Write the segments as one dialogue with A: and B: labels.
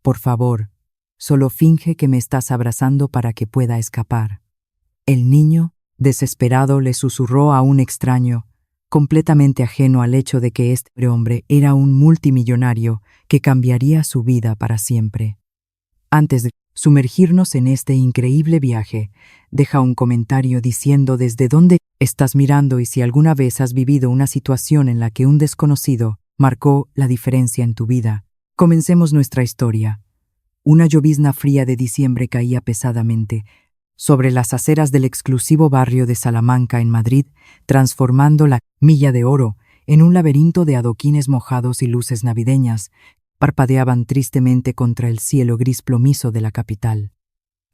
A: Por favor, solo finge que me estás abrazando para que pueda escapar. El niño, desesperado, le susurró a un extraño, completamente ajeno al hecho de que este hombre era un multimillonario que cambiaría su vida para siempre. Antes de sumergirnos en este increíble viaje, deja un comentario diciendo desde dónde estás mirando y si alguna vez has vivido una situación en la que un desconocido marcó la diferencia en tu vida. Comencemos nuestra historia. Una llovizna fría de diciembre caía pesadamente sobre las aceras del exclusivo barrio de Salamanca en Madrid, transformando la Milla de Oro en un laberinto de adoquines mojados y luces navideñas parpadeaban tristemente contra el cielo gris plomizo de la capital.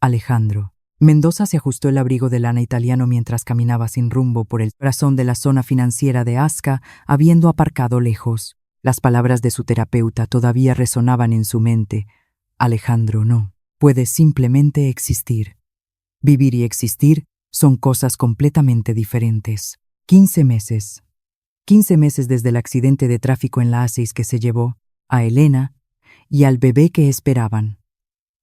A: Alejandro Mendoza se ajustó el abrigo de lana italiano mientras caminaba sin rumbo por el corazón de la zona financiera de Asca, habiendo aparcado lejos. Las palabras de su terapeuta todavía resonaban en su mente. Alejandro, no. Puedes simplemente existir. Vivir y existir son cosas completamente diferentes. 15 meses. 15 meses desde el accidente de tráfico en la A6 que se llevó a Elena y al bebé que esperaban.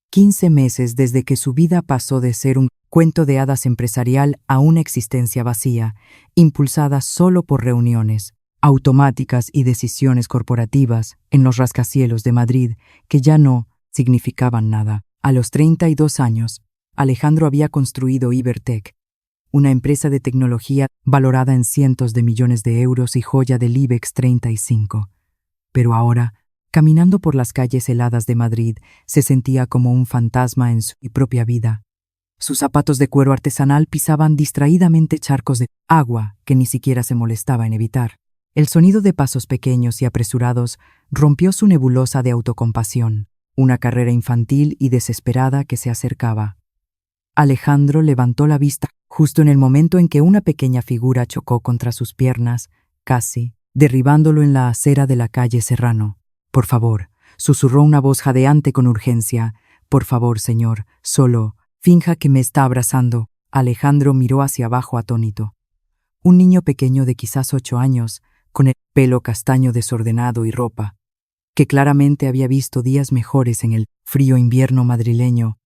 A: 15 meses desde que su vida pasó de ser un cuento de hadas empresarial a una existencia vacía, impulsada solo por reuniones automáticas y decisiones corporativas en los rascacielos de Madrid que ya no significaban nada. A los 32 años, Alejandro había construido Ibertech, una empresa de tecnología valorada en cientos de millones de euros y joya del IBEX 35. Pero ahora, caminando por las calles heladas de Madrid, se sentía como un fantasma en su propia vida. Sus zapatos de cuero artesanal pisaban distraídamente charcos de agua que ni siquiera se molestaba en evitar. El sonido de pasos pequeños y apresurados rompió su nebulosa de autocompasión, una carrera infantil y desesperada que se acercaba. Alejandro levantó la vista justo en el momento en que una pequeña figura chocó contra sus piernas, casi derribándolo en la acera de la calle Serrano. «Por favor», susurró una voz jadeante con urgencia. «Por favor, señor, solo finja que me está abrazando». Alejandro miró hacia abajo atónito. Un niño pequeño de quizás 8 años, con el pelo castaño desordenado y ropa, que claramente había visto días mejores en el frío invierno madrileño,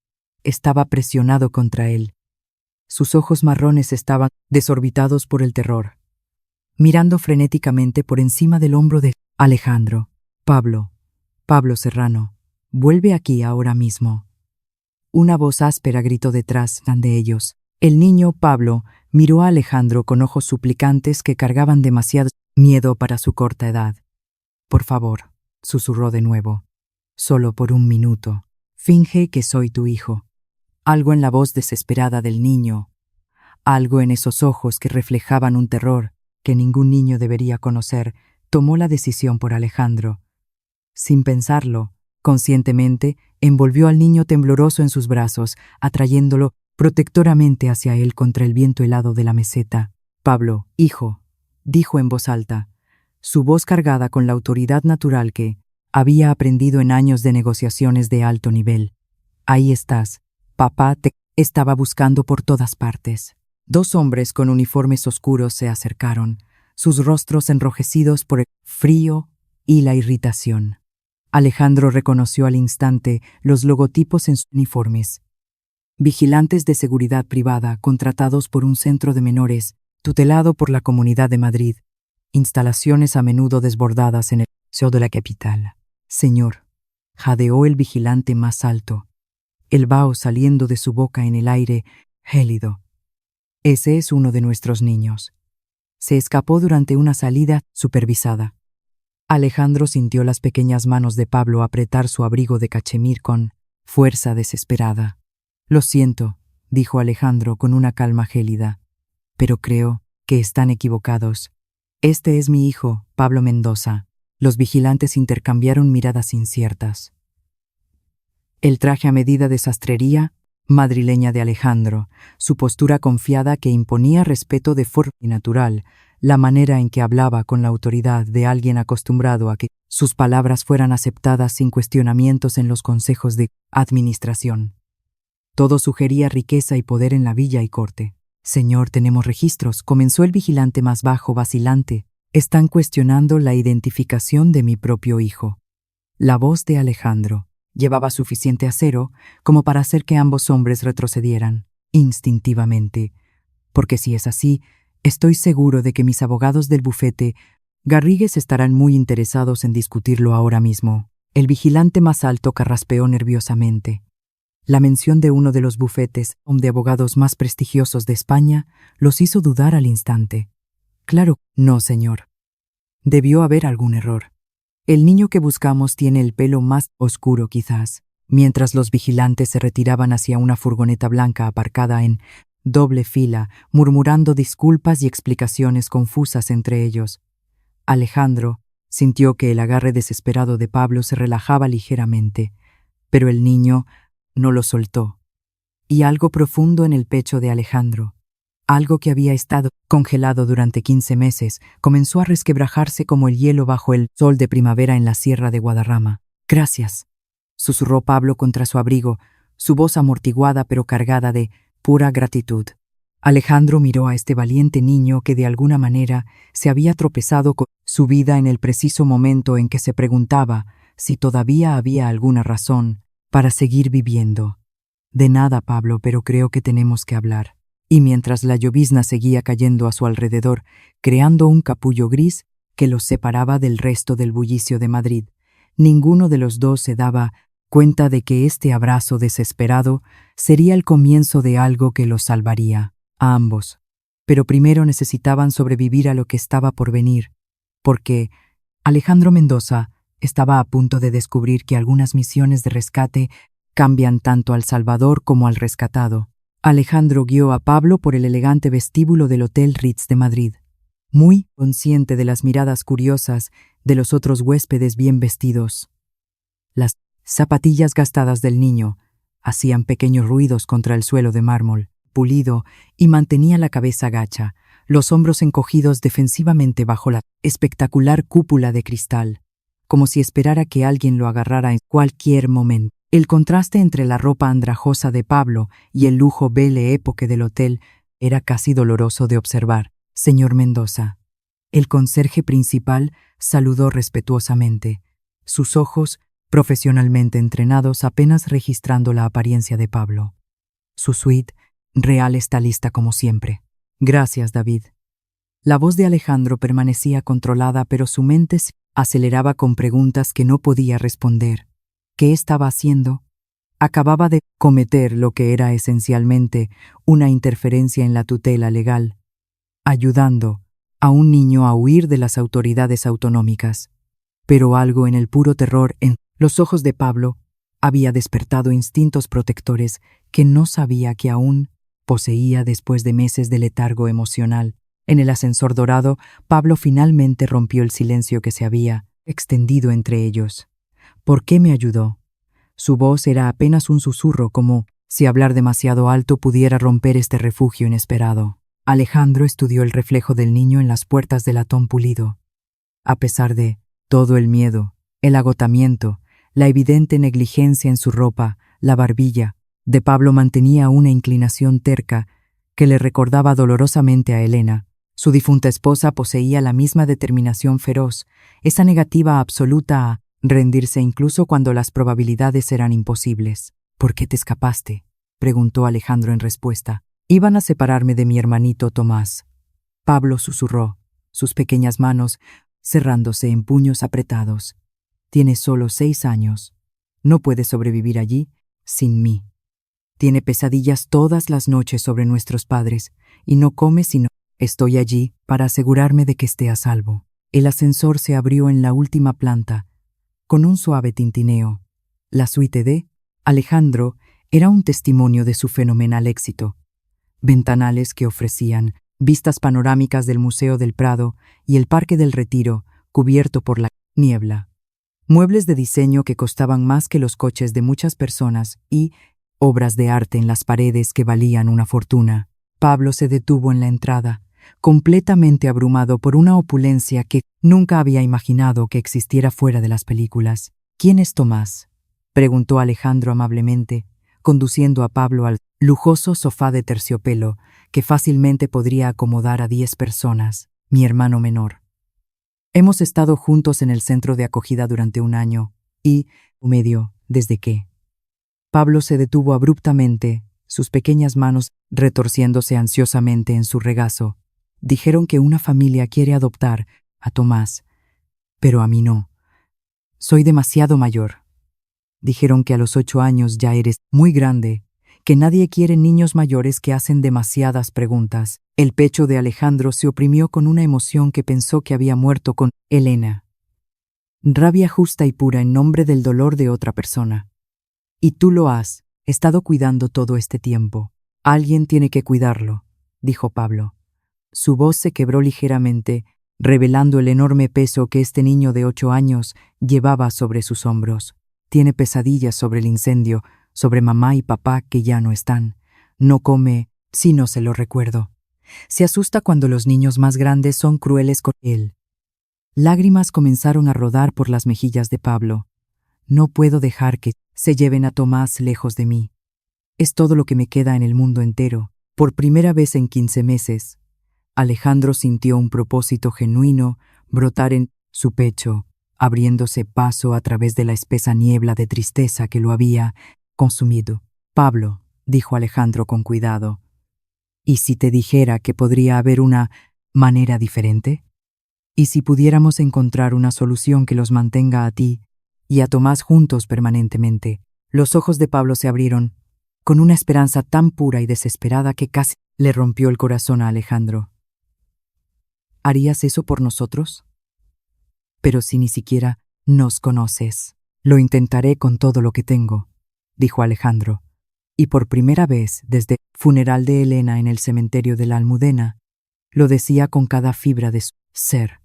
A: estaba presionado contra él. Sus ojos marrones estaban desorbitados por el terror, mirando frenéticamente por encima del hombro de Alejandro. Pablo Serrano, vuelve aquí ahora mismo». Una voz áspera gritó detrás de ellos. El niño Pablo miró a Alejandro con ojos suplicantes que cargaban demasiado miedo para su corta edad. «Por favor», susurró de nuevo, «solo por un minuto. Finge que soy tu hijo». Algo en la voz desesperada del niño, algo en esos ojos que reflejaban un terror que ningún niño debería conocer, tomó la decisión por Alejandro. Sin pensarlo, conscientemente, envolvió al niño tembloroso en sus brazos, atrayéndolo protectoramente hacia él contra el viento helado de la meseta. «Pablo, hijo», dijo en voz alta, su voz cargada con la autoridad natural que había aprendido en años de negociaciones de alto nivel. «Ahí estás. Papá te estaba buscando por todas partes». 2 hombres con uniformes oscuros se acercaron, sus rostros enrojecidos por el frío y la irritación. Alejandro reconoció al instante los logotipos en sus uniformes. Vigilantes de seguridad privada contratados por un centro de menores tutelado por la Comunidad de Madrid. Instalaciones a menudo desbordadas en el museo de la capital. «Señor», jadeó el vigilante más alto, el vaho saliendo de su boca en el aire gélido. «Ese es uno de nuestros niños. Se escapó durante una salida supervisada». Alejandro sintió las pequeñas manos de Pablo apretar su abrigo de cachemir con fuerza desesperada. «Lo siento», dijo Alejandro con una calma gélida, «pero creo que están equivocados. Este es mi hijo, Pablo Mendoza». Los vigilantes intercambiaron miradas inciertas. El traje a medida de sastrería madrileña de Alejandro, su postura confiada que imponía respeto de forma natural, la manera en que hablaba con la autoridad de alguien acostumbrado a que sus palabras fueran aceptadas sin cuestionamientos en los consejos de administración. Todo sugería riqueza y poder en la villa y corte. «Señor, tenemos registros», comenzó el vigilante más bajo, vacilante. «Están cuestionando la identificación de mi propio hijo». La voz de Alejandro, Llevaba suficiente acero como para hacer que ambos hombres retrocedieran, instintivamente. Porque si es así, estoy seguro de que mis abogados del bufete Garrigues estarán muy interesados en discutirlo ahora mismo. El vigilante más alto carraspeó nerviosamente. La mención de uno de los bufetes de abogados más prestigiosos de España los hizo dudar al instante. Claro, no, señor. Debió haber algún error. El niño que buscamos tiene el pelo más oscuro, quizás. Mientras los vigilantes se retiraban hacia una furgoneta blanca aparcada en doble fila, murmurando disculpas y explicaciones confusas entre ellos, Alejandro sintió que el agarre desesperado de Pablo se relajaba ligeramente, pero el niño no lo soltó. Y algo profundo en el pecho de Alejandro, algo que había estado congelado durante 15 meses, comenzó a resquebrajarse como el hielo bajo el sol de primavera en la sierra de Guadarrama. «Gracias», susurró Pablo contra su abrigo, su voz amortiguada pero cargada de pura gratitud. Alejandro miró a este valiente niño que de alguna manera se había tropezado con su vida en el preciso momento en que se preguntaba si todavía había alguna razón para seguir viviendo. «De nada, Pablo, pero creo que tenemos que hablar». Y mientras la llovizna seguía cayendo a su alrededor, creando un capullo gris que los separaba del resto del bullicio de Madrid, ninguno de los dos se daba cuenta de que este abrazo desesperado sería el comienzo de algo que los salvaría a ambos. Pero primero necesitaban sobrevivir a lo que estaba por venir, porque Alejandro Mendoza estaba a punto de descubrir que algunas misiones de rescate cambian tanto al salvador como al rescatado. Alejandro guió a Pablo por el elegante vestíbulo del Hotel Ritz de Madrid, muy consciente de las miradas curiosas de los otros huéspedes bien vestidos. Las zapatillas gastadas del niño hacían pequeños ruidos contra el suelo de mármol pulido y mantenía la cabeza gacha, los hombros encogidos defensivamente bajo la espectacular cúpula de cristal, como si esperara que alguien lo agarrara en cualquier momento. El contraste entre la ropa andrajosa de Pablo y el lujo belle époque del hotel era casi doloroso de observar. «Señor Mendoza». El conserje principal saludó respetuosamente, sus ojos profesionalmente entrenados apenas registrando la apariencia de Pablo. «Su suite real está lista como siempre». «Gracias, David». La voz de Alejandro permanecía controlada, pero su mente se aceleraba con preguntas que no podía responder. ¿Qué estaba haciendo? Acababa de cometer lo que era esencialmente una interferencia en la tutela legal, ayudando a un niño a huir de las autoridades autonómicas. Pero algo en el puro terror en los ojos de Pablo había despertado instintos protectores que no sabía que aún poseía después de meses de letargo emocional. En el ascensor dorado, Pablo finalmente rompió el silencio que se había extendido entre ellos. «¿Por qué me ayudó?» Su voz era apenas un susurro, como si hablar demasiado alto pudiera romper este refugio inesperado. Alejandro estudió el reflejo del niño en las puertas del latón pulido. A pesar de todo el miedo, el agotamiento, la evidente negligencia en su ropa, la barbilla de Pablo mantenía una inclinación terca que le recordaba dolorosamente a Elena. Su difunta esposa poseía la misma determinación feroz, esa negativa absoluta a rendirse incluso cuando las probabilidades eran imposibles. «¿Por qué te escapaste?», preguntó Alejandro en respuesta. «Iban a separarme de mi hermanito Tomás». Pablo susurró, sus pequeñas manos cerrándose en puños apretados. «Tiene solo 6 años. No puede sobrevivir allí sin mí. Tiene pesadillas todas las noches sobre nuestros padres y no come sino. Estoy allí para asegurarme de que esté a salvo». El ascensor se abrió en la última planta, con un suave tintineo. La suite de Alejandro era un testimonio de su fenomenal éxito. Ventanales que ofrecían vistas panorámicas del Museo del Prado y el Parque del Retiro, cubierto por la niebla. Muebles de diseño que costaban más que los coches de muchas personas y obras de arte en las paredes que valían una fortuna. Pablo se detuvo en la entrada, completamente abrumado por una opulencia que nunca había imaginado que existiera fuera de las películas. «¿Quién es Tomás?», preguntó Alejandro amablemente, conduciendo a Pablo al lujoso sofá de terciopelo que fácilmente podría acomodar a 10 personas. «Mi hermano menor. Hemos estado juntos en el centro de acogida durante 1 año y medio. ¿Desde qué? Pablo se detuvo abruptamente, sus pequeñas manos retorciéndose ansiosamente en su regazo. Dijeron que una familia quiere adoptar a Tomás, pero a mí no. Soy demasiado mayor. Dijeron que a los 8 años ya eres muy grande, que nadie quiere niños mayores que hacen demasiadas preguntas. El pecho de Alejandro se oprimió con una emoción que pensó que había muerto con Elena. Rabia justa y pura en nombre del dolor de otra persona. Y tú lo has estado cuidando todo este tiempo. Alguien tiene que cuidarlo, dijo Pablo. Su voz se quebró ligeramente, revelando el enorme peso que este niño de 8 años llevaba sobre sus hombros. Tiene pesadillas sobre el incendio, sobre mamá y papá que ya no están. No come si no se lo recuerdo. Se asusta cuando los niños más grandes son crueles con él. Lágrimas comenzaron a rodar por las mejillas de Pablo. No puedo dejar que se lleven a Tomás lejos de mí. Es todo lo que me queda en el mundo entero. Por primera vez en 15 meses, Alejandro sintió un propósito genuino brotar en su pecho, abriéndose paso a través de la espesa niebla de tristeza que lo había consumido. Pablo, dijo Alejandro con cuidado, ¿y si te dijera que podría haber una manera diferente? ¿Y si pudiéramos encontrar una solución que los mantenga a ti y a Tomás juntos permanentemente? Los ojos de Pablo se abrieron, con una esperanza tan pura y desesperada que casi le rompió el corazón a Alejandro. ¿Harías eso por nosotros? Pero si ni siquiera nos conoces. Lo intentaré con todo lo que tengo, dijo Alejandro, y por primera vez desde el funeral de Elena en el cementerio de la Almudena, lo decía con cada fibra de su ser.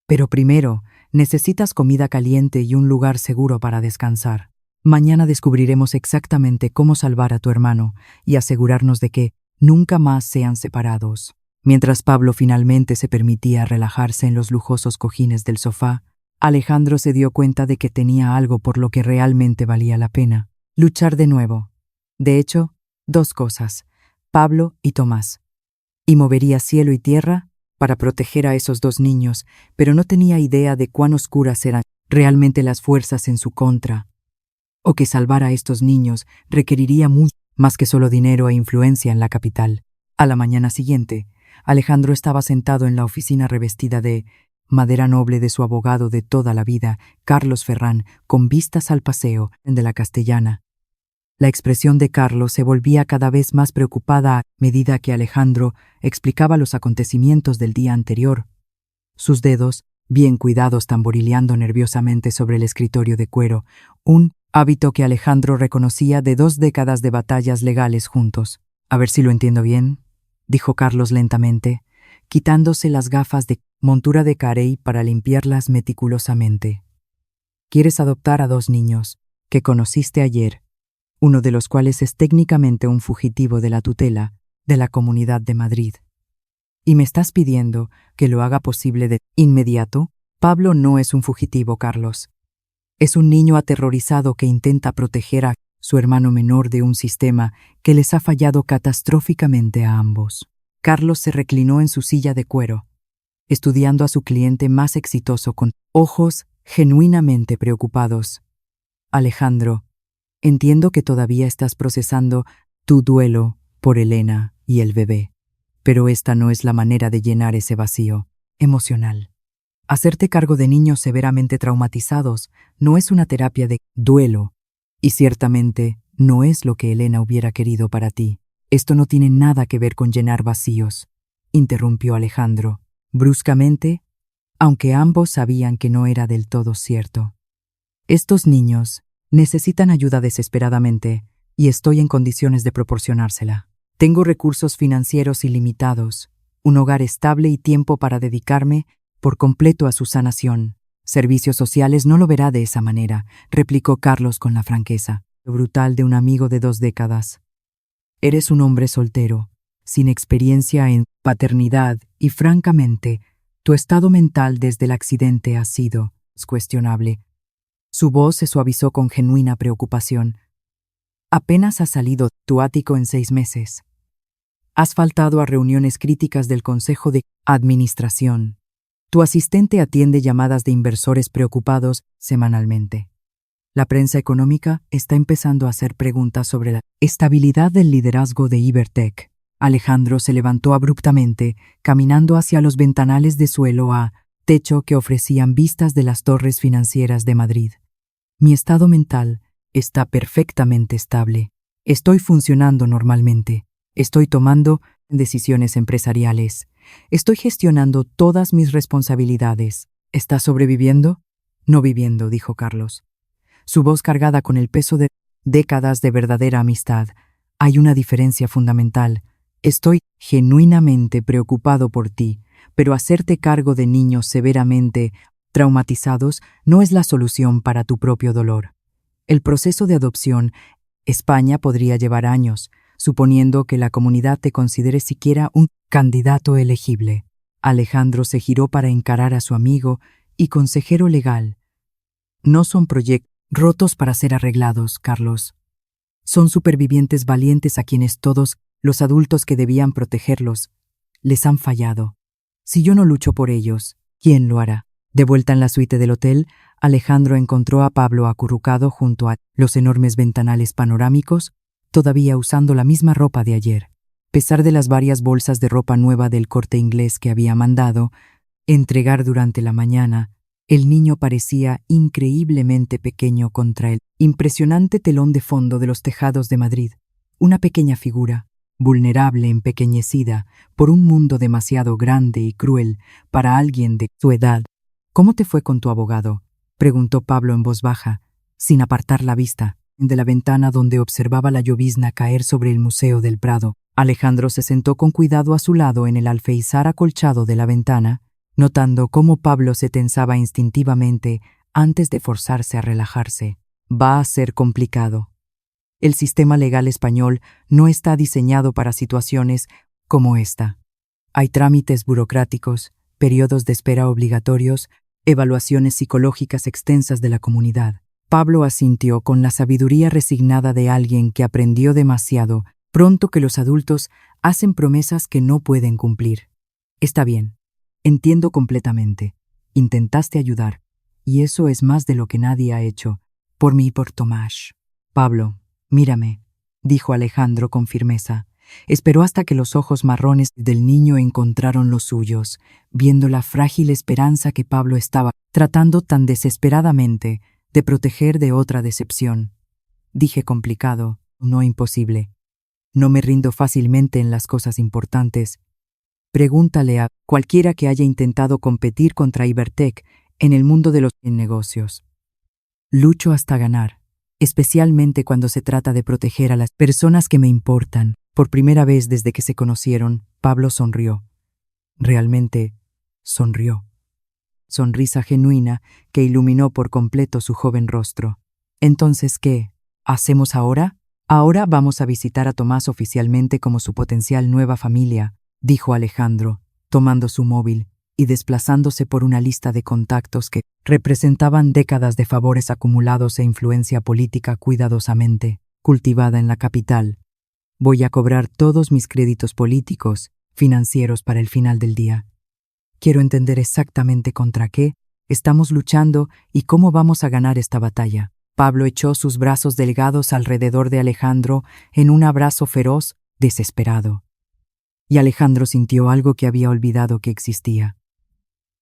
A: Pero primero, necesitas comida caliente y un lugar seguro para descansar. Mañana descubriremos exactamente cómo salvar a tu hermano y asegurarnos de que nunca más sean separados. Mientras Pablo finalmente se permitía relajarse en los lujosos cojines del sofá, Alejandro se dio cuenta de que tenía algo por lo que realmente valía la pena: luchar de nuevo. De hecho, 2 cosas: Pablo y Tomás. Y movería cielo y tierra para proteger a esos 2 niños, pero no tenía idea de cuán oscuras eran realmente las fuerzas en su contra, o que salvar a estos niños requeriría mucho más que solo dinero e influencia en la capital. A la mañana siguiente, Alejandro estaba sentado en la oficina revestida de madera noble de su abogado de toda la vida, Carlos Ferrán, con vistas al paseo de la Castellana. La expresión de Carlos se volvía cada vez más preocupada a medida que Alejandro explicaba los acontecimientos del día anterior. Sus dedos, bien cuidados, tamborileando nerviosamente sobre el escritorio de cuero, un hábito que Alejandro reconocía de 2 décadas de batallas legales juntos. A ver si lo entiendo bien, dijo Carlos lentamente, quitándose las gafas de montura de carey para limpiarlas meticulosamente. Quieres adoptar a 2 niños que conociste ayer, uno de los cuales es técnicamente un fugitivo de la tutela de la Comunidad de Madrid. ¿Y me estás pidiendo que lo haga posible de inmediato? Pablo no es un fugitivo, Carlos. Es un niño aterrorizado que intenta proteger a su hermano menor de un sistema que les ha fallado catastróficamente a ambos. Carlos se reclinó en su silla de cuero, estudiando a su cliente más exitoso con ojos genuinamente preocupados. Alejandro, entiendo que todavía estás procesando tu duelo por Elena y el bebé, pero esta no es la manera de llenar ese vacío emocional. Hacerte cargo de niños severamente traumatizados no es una terapia de duelo, y ciertamente no es lo que Elena hubiera querido para ti. Esto no tiene nada que ver con llenar vacíos, interrumpió Alejandro, bruscamente, aunque ambos sabían que no era del todo cierto. Estos niños necesitan ayuda desesperadamente, y estoy en condiciones de proporcionársela. Tengo recursos financieros ilimitados, un hogar estable y tiempo para dedicarme por completo a su sanación. Servicios Sociales no lo verá de esa manera, replicó Carlos con la franqueza brutal de un amigo de 2 décadas. Eres un hombre soltero, sin experiencia en paternidad y, francamente, tu estado mental desde el accidente ha sido cuestionable. Su voz se suavizó con genuina preocupación. Apenas has salido tu ático en 6 meses. Has faltado a reuniones críticas del Consejo de Administración. Tu asistente atiende llamadas de inversores preocupados semanalmente. La prensa económica está empezando a hacer preguntas sobre la estabilidad del liderazgo de Ibertech. Alejandro se levantó abruptamente, caminando hacia los ventanales de suelo a techo que ofrecían vistas de las torres financieras de Madrid. Mi estado mental está perfectamente estable. Estoy funcionando normalmente. Estoy tomando decisiones empresariales. Estoy gestionando todas mis responsabilidades. ¿Estás sobreviviendo? No viviendo, dijo Carlos. Su voz cargada con el peso de décadas de verdadera amistad. Hay una diferencia fundamental. Estoy genuinamente preocupado por ti, pero hacerte cargo de niños severamente traumatizados no es la solución para tu propio dolor. El proceso de adopción España podría llevar años, suponiendo que la comunidad te considere siquiera un candidato elegible. Alejandro se giró para encarar a su amigo y consejero legal. No son proyectos rotos para ser arreglados, Carlos. Son supervivientes valientes a quienes todos los adultos que debían protegerlos les han fallado. Si yo no lucho por ellos, ¿quién lo hará? De vuelta en la suite del hotel, Alejandro encontró a Pablo acurrucado junto a los enormes ventanales panorámicos, todavía usando la misma ropa de ayer. A pesar de las varias bolsas de ropa nueva del Corte Inglés que había mandado entregar durante la mañana, el niño parecía increíblemente pequeño contra el impresionante telón de fondo de los tejados de Madrid. Una pequeña figura, vulnerable, empequeñecida por un mundo demasiado grande y cruel para alguien de su edad. ¿Cómo te fue con tu abogado?, preguntó Pablo en voz baja, sin apartar la vista de la ventana donde observaba la llovizna caer sobre el Museo del Prado. Alejandro se sentó con cuidado a su lado en el alféizar acolchado de la ventana, notando cómo Pablo se tensaba instintivamente antes de forzarse a relajarse. Va a ser complicado. El sistema legal español no está diseñado para situaciones como esta. Hay trámites burocráticos, periodos de espera obligatorios, evaluaciones psicológicas extensas de la comunidad. Pablo asintió con la sabiduría resignada de alguien que aprendió demasiado pronto que los adultos hacen promesas que no pueden cumplir. Está bien. Entiendo completamente. Intentaste ayudar, y eso es más de lo que nadie ha hecho, por mí y por Tomás. Pablo, mírame, dijo Alejandro con firmeza. Esperó hasta que los ojos marrones del niño encontraron los suyos, viendo la frágil esperanza que Pablo estaba tratando tan desesperadamente de proteger de otra decepción. Dije complicado, no imposible. No me rindo fácilmente en las cosas importantes. Pregúntale a cualquiera que haya intentado competir contra Ibertech en el mundo de los negocios. Lucho hasta ganar, especialmente cuando se trata de proteger a las personas que me importan. Por primera vez desde que se conocieron, Pablo sonrió. Realmente sonrió. Sonrisa genuina que iluminó por completo su joven rostro. Entonces, ¿qué hacemos ahora? Ahora vamos a visitar a Tomás oficialmente como su potencial nueva familia, dijo Alejandro, tomando su móvil y desplazándose por una lista de contactos que representaban décadas de favores acumulados e influencia política cuidadosamente cultivada en la capital. Voy a cobrar todos mis créditos políticos, financieros para el final del día. Quiero entender exactamente contra qué estamos luchando y cómo vamos a ganar esta batalla. Pablo echó sus brazos delgados alrededor de Alejandro en un abrazo feroz, desesperado. Y Alejandro sintió algo que había olvidado que existía.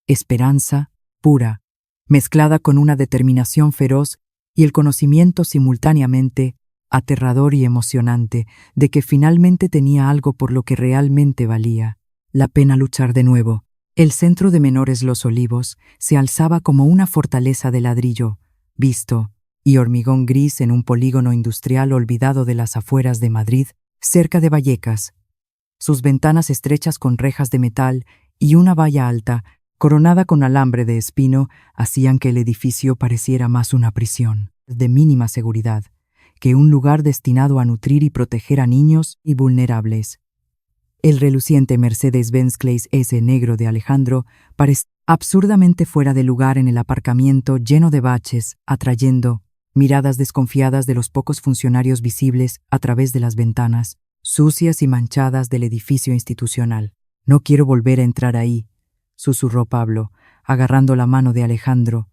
A: Esperanza pura, mezclada con una determinación feroz y el conocimiento simultáneamente aterrador y emocionante de que finalmente tenía algo por lo que realmente valía la pena luchar de nuevo. El centro de menores Los Olivos se alzaba como una fortaleza de ladrillo, visto y hormigón gris en un polígono industrial olvidado de las afueras de Madrid, cerca de Vallecas. Sus ventanas estrechas con rejas de metal y una valla alta, coronada con alambre de espino, hacían que el edificio pareciera más una prisión de mínima seguridad que un lugar destinado a nutrir y proteger a niños y vulnerables. El reluciente Mercedes-Benz Clase S negro de Alejandro parecía absurdamente fuera de lugar en el aparcamiento lleno de baches, atrayendo miradas desconfiadas de los pocos funcionarios visibles a través de las ventanas, sucias y manchadas del edificio institucional. No quiero volver a entrar ahí, susurró Pablo, agarrando la mano de Alejandro.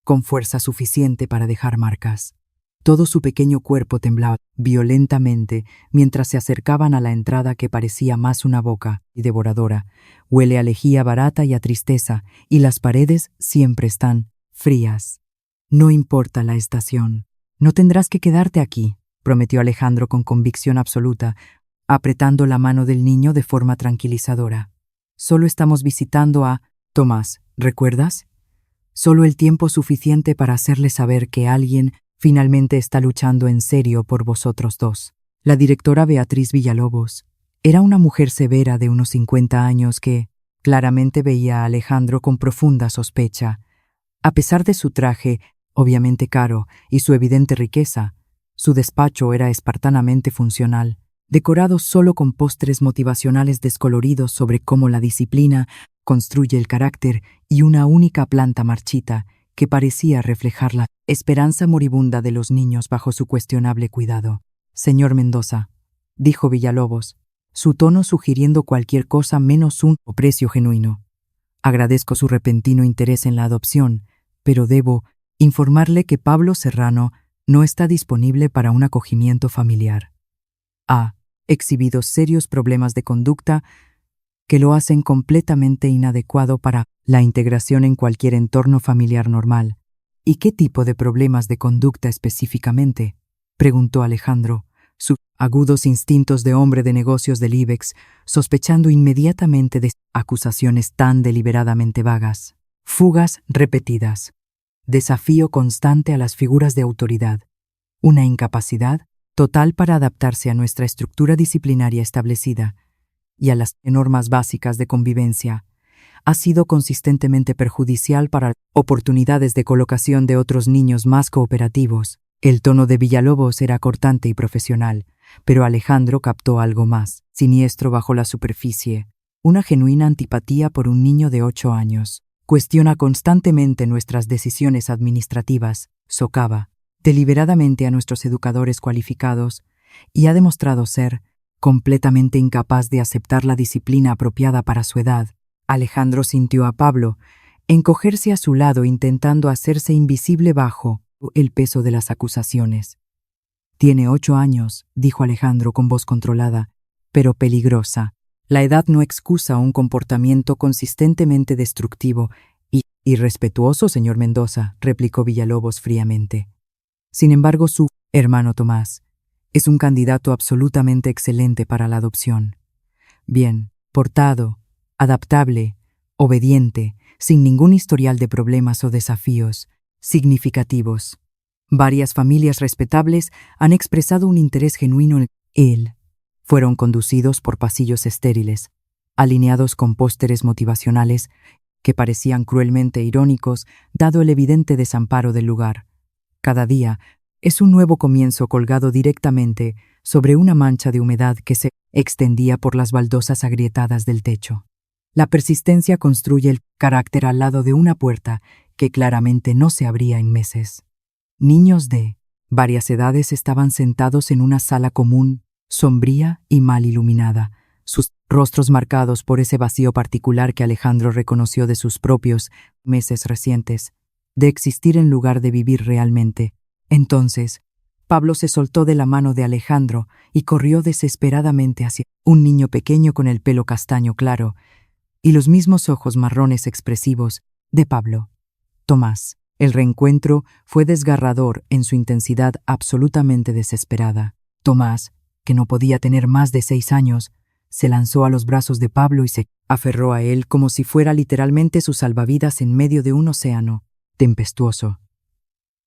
A: con fuerza suficiente para dejar marcas. Todo su pequeño cuerpo temblaba violentamente mientras se acercaban a la entrada que parecía más una boca y devoradora. Huele a lejía barata y a tristeza, y las paredes siempre están frías. No importa la estación. No tendrás que quedarte aquí, prometió Alejandro con convicción absoluta, apretando la mano del niño de forma tranquilizadora. Solo estamos visitando a Tomás, ¿recuerdas? Solo el tiempo suficiente para hacerle saber que alguien finalmente está luchando en serio por vosotros dos. La directora Beatriz Villalobos era una mujer severa de unos 50 años que claramente veía a Alejandro con profunda sospecha. A pesar de su traje, obviamente caro, y su evidente riqueza, su despacho era espartanamente funcional, decorado solo con pósteres motivacionales descoloridos sobre cómo la disciplina construye el carácter y una única planta marchita que parecía reflejar la esperanza moribunda de los niños bajo su cuestionable cuidado. «Señor Mendoza», dijo Villalobos, su tono sugiriendo cualquier cosa menos un aprecio genuino. «Agradezco su repentino interés en la adopción, pero debo informarle que Pablo Serrano no está disponible para un acogimiento familiar. Ha exhibido serios problemas de conducta que lo hacen completamente inadecuado para la integración en cualquier entorno familiar normal». «¿Y qué tipo de problemas de conducta específicamente?», preguntó Alejandro, sus agudos instintos de hombre de negocios del IBEX, sospechando inmediatamente de acusaciones tan deliberadamente vagas. «Fugas repetidas, desafío constante a las figuras de autoridad, una incapacidad total para adaptarse a nuestra estructura disciplinaria establecida y a las normas básicas de convivencia. Ha sido consistentemente perjudicial para oportunidades de colocación de otros niños más cooperativos». El tono de Villalobos era cortante y profesional, pero Alejandro captó algo más, siniestro bajo la superficie, una genuina antipatía por un niño de 8 años. «Cuestiona constantemente nuestras decisiones administrativas», socava deliberadamente a nuestros educadores cualificados, y ha demostrado ser completamente incapaz de aceptar la disciplina apropiada para su edad. Alejandro sintió a Pablo encogerse a su lado intentando hacerse invisible bajo el peso de las acusaciones. «Tiene 8 años», dijo Alejandro con voz controlada, pero peligrosa. «La edad no excusa un comportamiento consistentemente destructivo y irrespetuoso, señor Mendoza», replicó Villalobos fríamente. «Sin embargo, su hermano Tomás es un candidato absolutamente excelente para la adopción. Bien portado, adaptable, obediente, sin ningún historial de problemas o desafíos significativos. Varias familias respetables han expresado un interés genuino en él. Fueron conducidos por pasillos estériles, alineados con pósteres motivacionales que parecían cruelmente irónicos dado el evidente desamparo del lugar. Cada día es un nuevo comienzo colgado directamente sobre una mancha de humedad que se extendía por las baldosas agrietadas del techo. La persistencia construye el carácter al lado de una puerta que claramente no se abría en meses. Niños de varias edades estaban sentados en una sala común, sombría y mal iluminada, sus rostros marcados por ese vacío particular que Alejandro reconoció de sus propios meses recientes, de existir en lugar de vivir realmente. Entonces, Pablo se soltó de la mano de Alejandro y corrió desesperadamente hacia un niño pequeño con el pelo castaño claro y los mismos ojos marrones expresivos de Pablo. Tomás. El reencuentro fue desgarrador en su intensidad absolutamente desesperada. Tomás, que no podía tener más de 6 años, se lanzó a los brazos de Pablo y se aferró a él como si fuera literalmente su salvavidas en medio de un océano tempestuoso.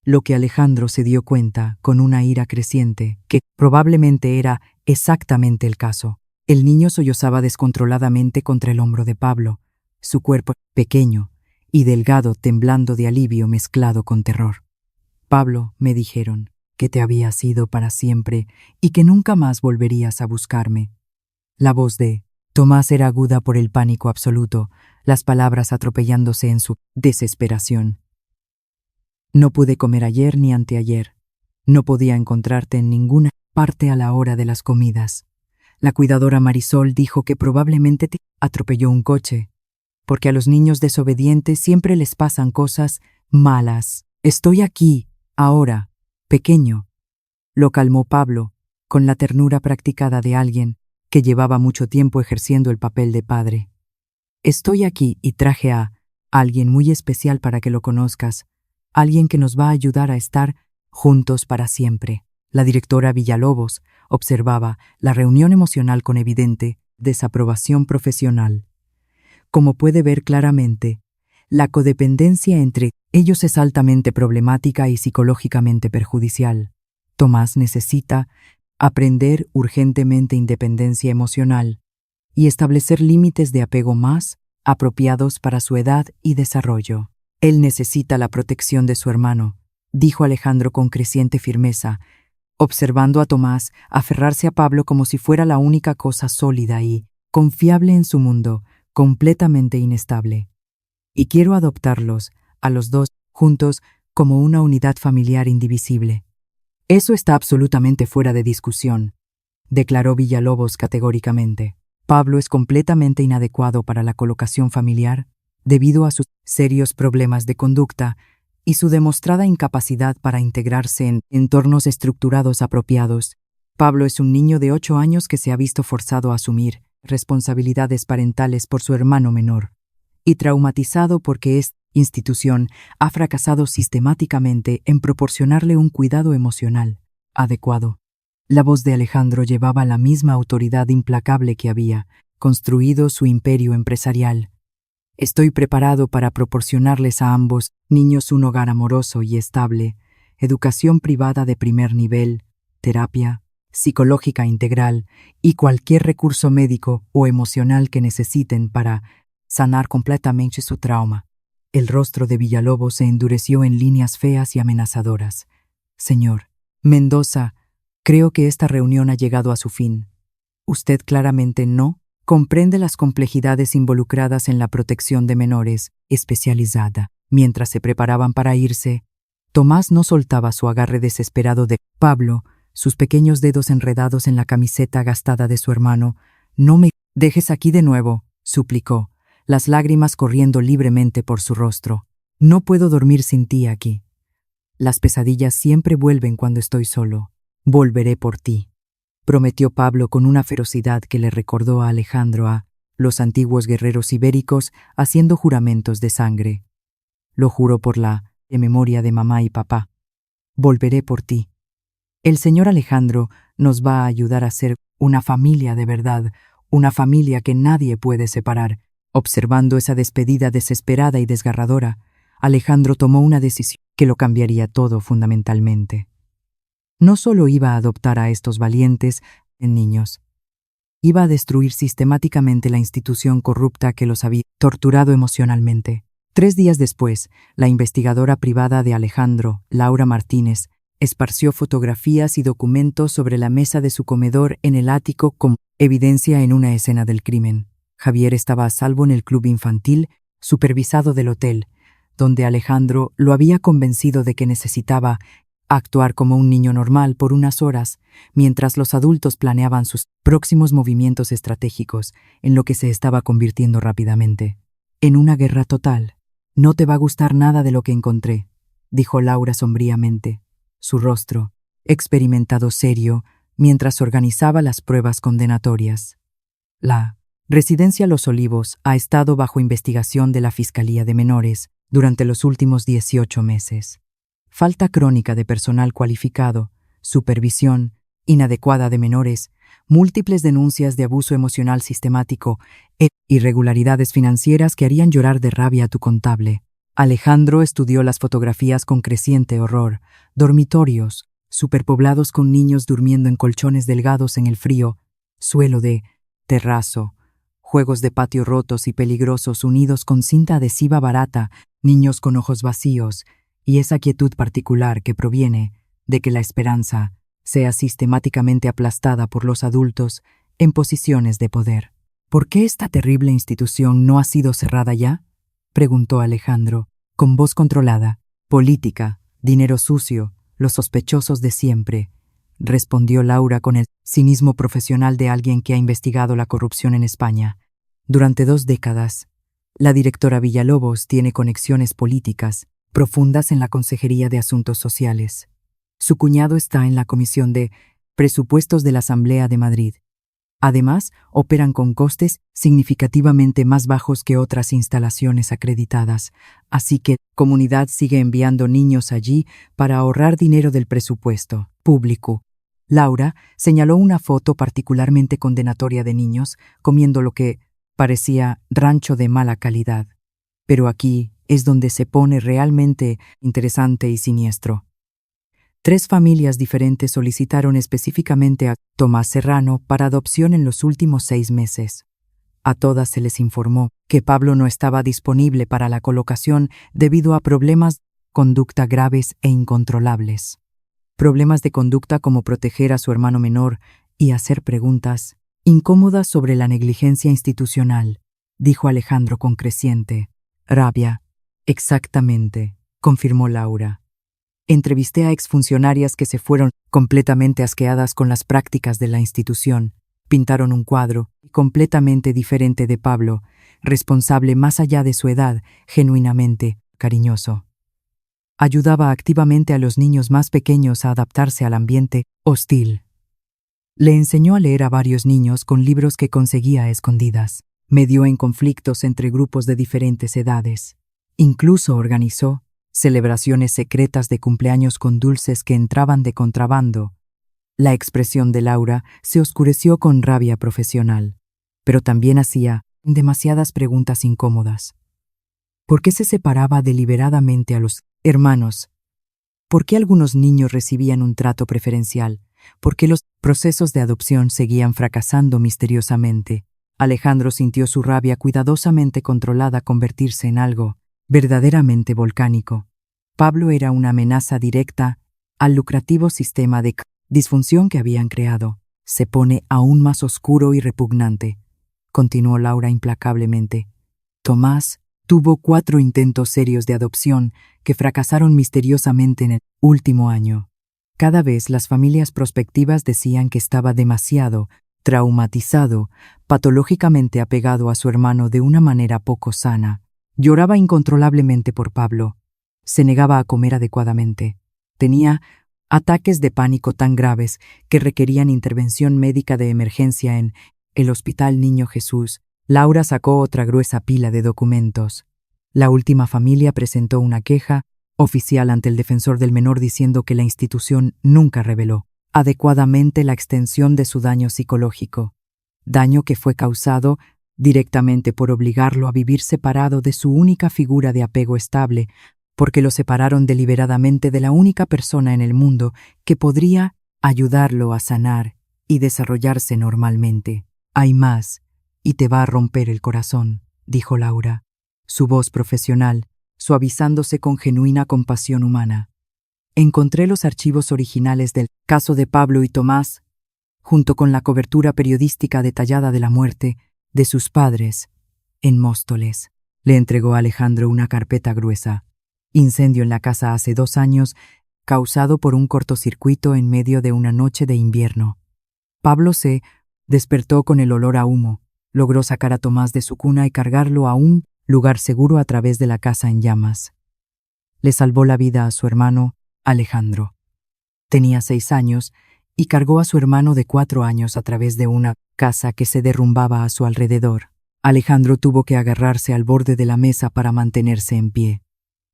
A: Lo que Alejandro se dio cuenta con una ira creciente, que probablemente era exactamente el caso. El niño sollozaba descontroladamente contra el hombro de Pablo, su cuerpo pequeño y delgado temblando de alivio mezclado con terror. «Pablo», me dijeron, «que te habías ido para siempre y que nunca más volverías a buscarme». La voz de Tomás era aguda por el pánico absoluto, las palabras atropellándose en su desesperación. «No pude comer ayer ni anteayer. No podía encontrarte en ninguna parte a la hora de las comidas. La cuidadora Marisol dijo que probablemente te atropelló un coche, porque a los niños desobedientes siempre les pasan cosas malas. Estoy aquí, ahora, pequeño. Lo calmó Pablo, con la ternura practicada de alguien que llevaba mucho tiempo ejerciendo el papel de padre. Estoy aquí y traje a alguien muy especial para que lo conozcas, alguien que nos va a ayudar a estar juntos para siempre. La directora Villalobos observaba la reunión emocional con evidente desaprobación profesional. Como puede ver claramente, la codependencia entre ellos es altamente problemática y psicológicamente perjudicial. Tomás necesita aprender urgentemente independencia emocional y establecer límites de apego más apropiados para su edad y desarrollo. Él necesita la protección de su hermano, dijo Alejandro con creciente firmeza, observando a Tomás aferrarse a Pablo como si fuera la única cosa sólida y confiable en su mundo, completamente inestable. Y quiero adoptarlos, a los dos, juntos, como una unidad familiar indivisible. Eso está absolutamente fuera de discusión, declaró Villalobos categóricamente. Pablo es completamente inadecuado para la colocación familiar debido a sus serios problemas de conducta y su demostrada incapacidad para integrarse en entornos estructurados apropiados. Pablo es un niño de 8 años que se ha visto forzado a asumir responsabilidades parentales por su hermano menor, y traumatizado porque esta institución ha fracasado sistemáticamente en proporcionarle un cuidado emocional adecuado. La voz de Alejandro llevaba la misma autoridad implacable que había construido su imperio empresarial. Estoy preparado para proporcionarles a ambos niños un hogar amoroso y estable, educación privada de primer nivel, terapia psicológica integral y cualquier recurso médico o emocional que necesiten para sanar completamente su trauma. El rostro de Villalobos se endureció en líneas feas y amenazadoras. Señor Mendoza, creo que esta reunión ha llegado a su fin. Usted claramente no comprende las complejidades involucradas en la protección de menores, especializada. Mientras se preparaban para irse, Tomás no soltaba su agarre desesperado de Pablo, sus pequeños dedos enredados en la camiseta gastada de su hermano. No me dejes aquí de nuevo, suplicó, las lágrimas corriendo libremente por su rostro. No puedo dormir sin ti aquí. Las pesadillas siempre vuelven cuando estoy solo. Volveré por ti, prometió Pablo con una ferocidad que le recordó a Alejandro a los antiguos guerreros ibéricos haciendo juramentos de sangre. Lo juro por la memoria de mamá y papá. Volveré por ti. El señor Alejandro nos va a ayudar a ser una familia de verdad, una familia que nadie puede separar. Observando esa despedida desesperada y desgarradora, Alejandro tomó una decisión que lo cambiaría todo fundamentalmente. No solo iba a adoptar a estos valientes niños, iba a destruir sistemáticamente la institución corrupta que los había torturado emocionalmente. 3 días después, la investigadora privada de Alejandro, Laura Martínez, esparció fotografías y documentos sobre la mesa de su comedor en el ático como evidencia en una escena del crimen. Javier estaba a salvo en el club infantil, supervisado del hotel, donde Alejandro lo había convencido de que necesitaba actuar como un niño normal por unas horas, mientras los adultos planeaban sus próximos movimientos estratégicos en lo que se estaba convirtiendo rápidamente en una guerra total. No te va a gustar nada de lo que encontré, dijo Laura sombríamente, su rostro experimentado serio mientras organizaba las pruebas condenatorias. La Residencia Los Olivos ha estado bajo investigación de la Fiscalía de Menores durante los últimos 18 meses. Falta crónica de personal cualificado, supervisión inadecuada de menores, múltiples denuncias de abuso emocional sistemático e irregularidades financieras que harían llorar de rabia a tu contable. Alejandro estudió las fotografías con creciente horror. Dormitorios, superpoblados con niños durmiendo en colchones delgados en el frío, suelo de terrazo, juegos de patio rotos y peligrosos unidos con cinta adhesiva barata, niños con ojos vacíos, y esa quietud particular que proviene de que la esperanza sea sistemáticamente aplastada por los adultos en posiciones de poder. ¿Por qué esta terrible institución no ha sido cerrada ya?, preguntó Alejandro, con voz controlada. Política, dinero sucio, los sospechosos de siempre, respondió Laura con el cinismo profesional de alguien que ha investigado la corrupción en España. Durante 2 décadas, la directora Villalobos tiene conexiones políticas, profundas en la Consejería de Asuntos Sociales. Su cuñado está en la Comisión de Presupuestos de la Asamblea de Madrid. Además, operan con costes significativamente más bajos que otras instalaciones acreditadas, así que la comunidad sigue enviando niños allí para ahorrar dinero del presupuesto público. Laura señaló una foto particularmente condenatoria de niños comiendo lo que parecía rancho de mala calidad. Pero aquí es donde se pone realmente interesante y siniestro. 3 familias diferentes solicitaron específicamente a Tomás Serrano para adopción en los últimos 6 meses. A todas se les informó que Pablo no estaba disponible para la colocación debido a problemas de conducta graves e incontrolables. Problemas de conducta como proteger a su hermano menor y hacer preguntas incómodas sobre la negligencia institucional, dijo Alejandro con creciente rabia. Exactamente, confirmó Laura. Entrevisté a exfuncionarias que se fueron completamente asqueadas con las prácticas de la institución. Pintaron un cuadro completamente diferente de Pablo, responsable más allá de su edad, genuinamente cariñoso. Ayudaba activamente a los niños más pequeños a adaptarse al ambiente hostil. Le enseñó a leer a varios niños con libros que conseguía a escondidas. Medió en conflictos entre grupos de diferentes edades. Incluso organizó celebraciones secretas de cumpleaños con dulces que entraban de contrabando. La expresión de Laura se oscureció con rabia profesional, pero también hacía demasiadas preguntas incómodas. ¿Por qué se separaba deliberadamente a los hermanos? ¿Por qué algunos niños recibían un trato preferencial? ¿Por qué los procesos de adopción seguían fracasando misteriosamente? Alejandro sintió su rabia cuidadosamente controlada convertirse en algo verdaderamente volcánico. Pablo era una amenaza directa al lucrativo sistema de disfunción que habían creado. Se pone aún más oscuro y repugnante, continuó Laura implacablemente. Tomás tuvo 4 intentos serios de adopción que fracasaron misteriosamente en el último año. Cada vez las familias prospectivas decían que estaba demasiado traumatizado, patológicamente apegado a su hermano de una manera poco sana. Lloraba incontrolablemente por Pablo. Se negaba a comer adecuadamente. Tenía ataques de pánico tan graves que requerían intervención médica de emergencia en el Hospital Niño Jesús. Laura sacó otra gruesa pila de documentos. La última familia presentó una queja oficial ante el defensor del menor diciendo que la institución nunca reveló adecuadamente la extensión de su daño psicológico, daño que fue causado directamente por obligarlo a vivir separado de su única figura de apego estable, porque lo separaron deliberadamente de la única persona en el mundo que podría ayudarlo a sanar y desarrollarse normalmente. Hay más, y te va a romper el corazón, dijo Laura, su voz profesional, suavizándose con genuina compasión humana. Encontré los archivos originales del caso de Pablo y Tomás, junto con la cobertura periodística detallada de la muerte de sus padres, en Móstoles. Le entregó a Alejandro una carpeta gruesa. Incendio en la casa hace 2 años, causado por un cortocircuito en medio de una noche de invierno. Pablo se despertó con el olor a humo, logró sacar a Tomás de su cuna y cargarlo a un lugar seguro a través de la casa en llamas. Le salvó la vida a su hermano, Alejandro. Tenía 6 años y cargó a su hermano de 4 años a través de una casa que se derrumbaba a su alrededor. Alejandro tuvo que agarrarse al borde de la mesa para mantenerse en pie.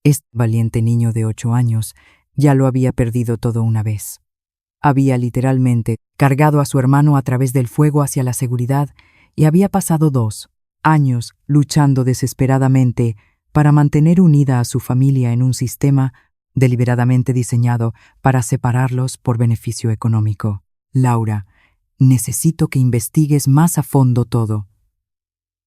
A: Este valiente niño de 8 años ya lo había perdido todo una vez. Había literalmente cargado a su hermano a través del fuego hacia la seguridad y había pasado 2 años luchando desesperadamente para mantener unida a su familia en un sistema deliberadamente diseñado para separarlos por beneficio económico. Laura, necesito que investigues más a fondo todo.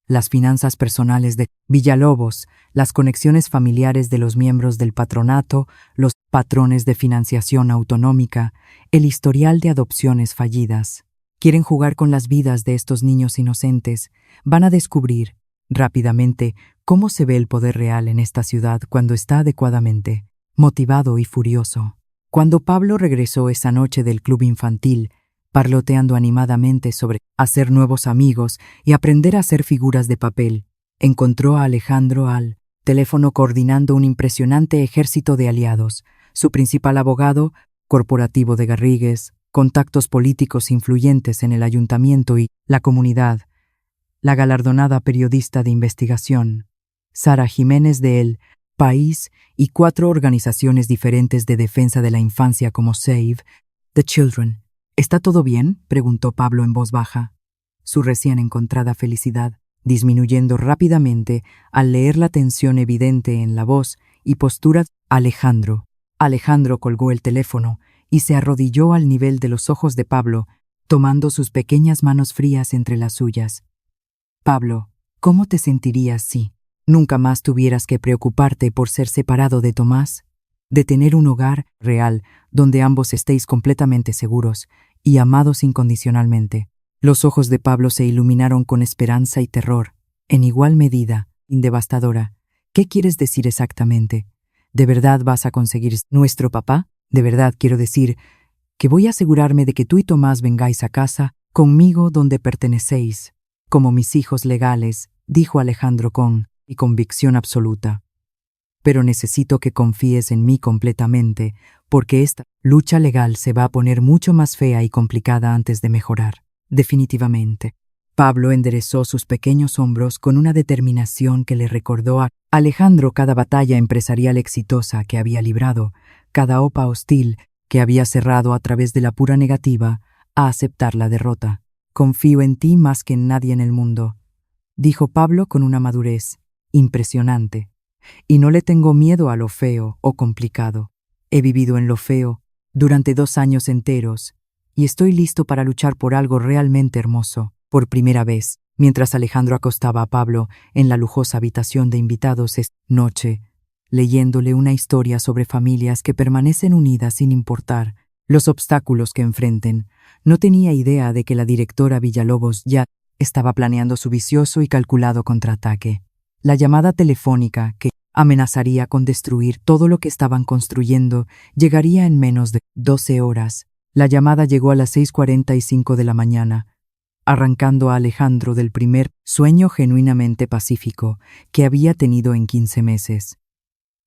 A: Las finanzas personales de Villalobos, las conexiones familiares de los miembros del patronato, los patrones de financiación autonómica, el historial de adopciones fallidas. Quieren jugar con las vidas de estos niños inocentes. Van a descubrir rápidamente cómo se ve el poder real en esta ciudad cuando está adecuadamente motivado y furioso. Cuando Pablo regresó esa noche del club infantil, parloteando animadamente sobre hacer nuevos amigos y aprender a hacer figuras de papel, encontró a Alejandro al teléfono coordinando un impresionante ejército de aliados, su principal abogado, corporativo de Garrigues, contactos políticos influyentes en el ayuntamiento y la comunidad, la galardonada periodista de investigación, Sara Jiménez de El País y 4 organizaciones diferentes de defensa de la infancia como Save the Children. ¿Está todo bien?, preguntó Pablo en voz baja, su recién encontrada felicidad disminuyendo rápidamente al leer la tensión evidente en la voz y postura de Alejandro. Alejandro colgó el teléfono y se arrodilló al nivel de los ojos de Pablo, tomando sus pequeñas manos frías entre las suyas. Pablo, ¿cómo te sentirías si nunca más tuvieras que preocuparte por ser separado de Tomás? De tener un hogar real donde ambos estéis completamente seguros y amados incondicionalmente. Los ojos de Pablo se iluminaron con esperanza y terror, en igual medida, devastadora. ¿Qué quieres decir exactamente? ¿De verdad vas a conseguir nuestro papá? De verdad quiero decir que voy a asegurarme de que tú y Tomás vengáis a casa, conmigo donde pertenecéis, como mis hijos legales, dijo Alejandro con convicción absoluta. Pero necesito que confíes en mí completamente, porque esta lucha legal se va a poner mucho más fea y complicada antes de mejorar. Definitivamente. Pablo enderezó sus pequeños hombros con una determinación que le recordó a Alejandro cada batalla empresarial exitosa que había librado, cada OPA hostil que había cerrado a través de la pura negativa a aceptar la derrota. Confío en ti más que en nadie en el mundo, dijo Pablo con una madurez impresionante. Y no le tengo miedo a lo feo o complicado. He vivido en lo feo durante 2 años enteros y estoy listo para luchar por algo realmente hermoso. Por primera vez, mientras Alejandro acostaba a Pablo en la lujosa habitación de invitados esta noche, leyéndole una historia sobre familias que permanecen unidas sin importar los obstáculos que enfrenten, no tenía idea de que la directora Villalobos ya estaba planeando su vicioso y calculado contraataque. La llamada telefónica, que amenazaría con destruir todo lo que estaban construyendo, llegaría en menos de 12 horas. La llamada llegó a las 6:45 de la mañana, arrancando a Alejandro del primer sueño genuinamente pacífico que había tenido en 15 meses.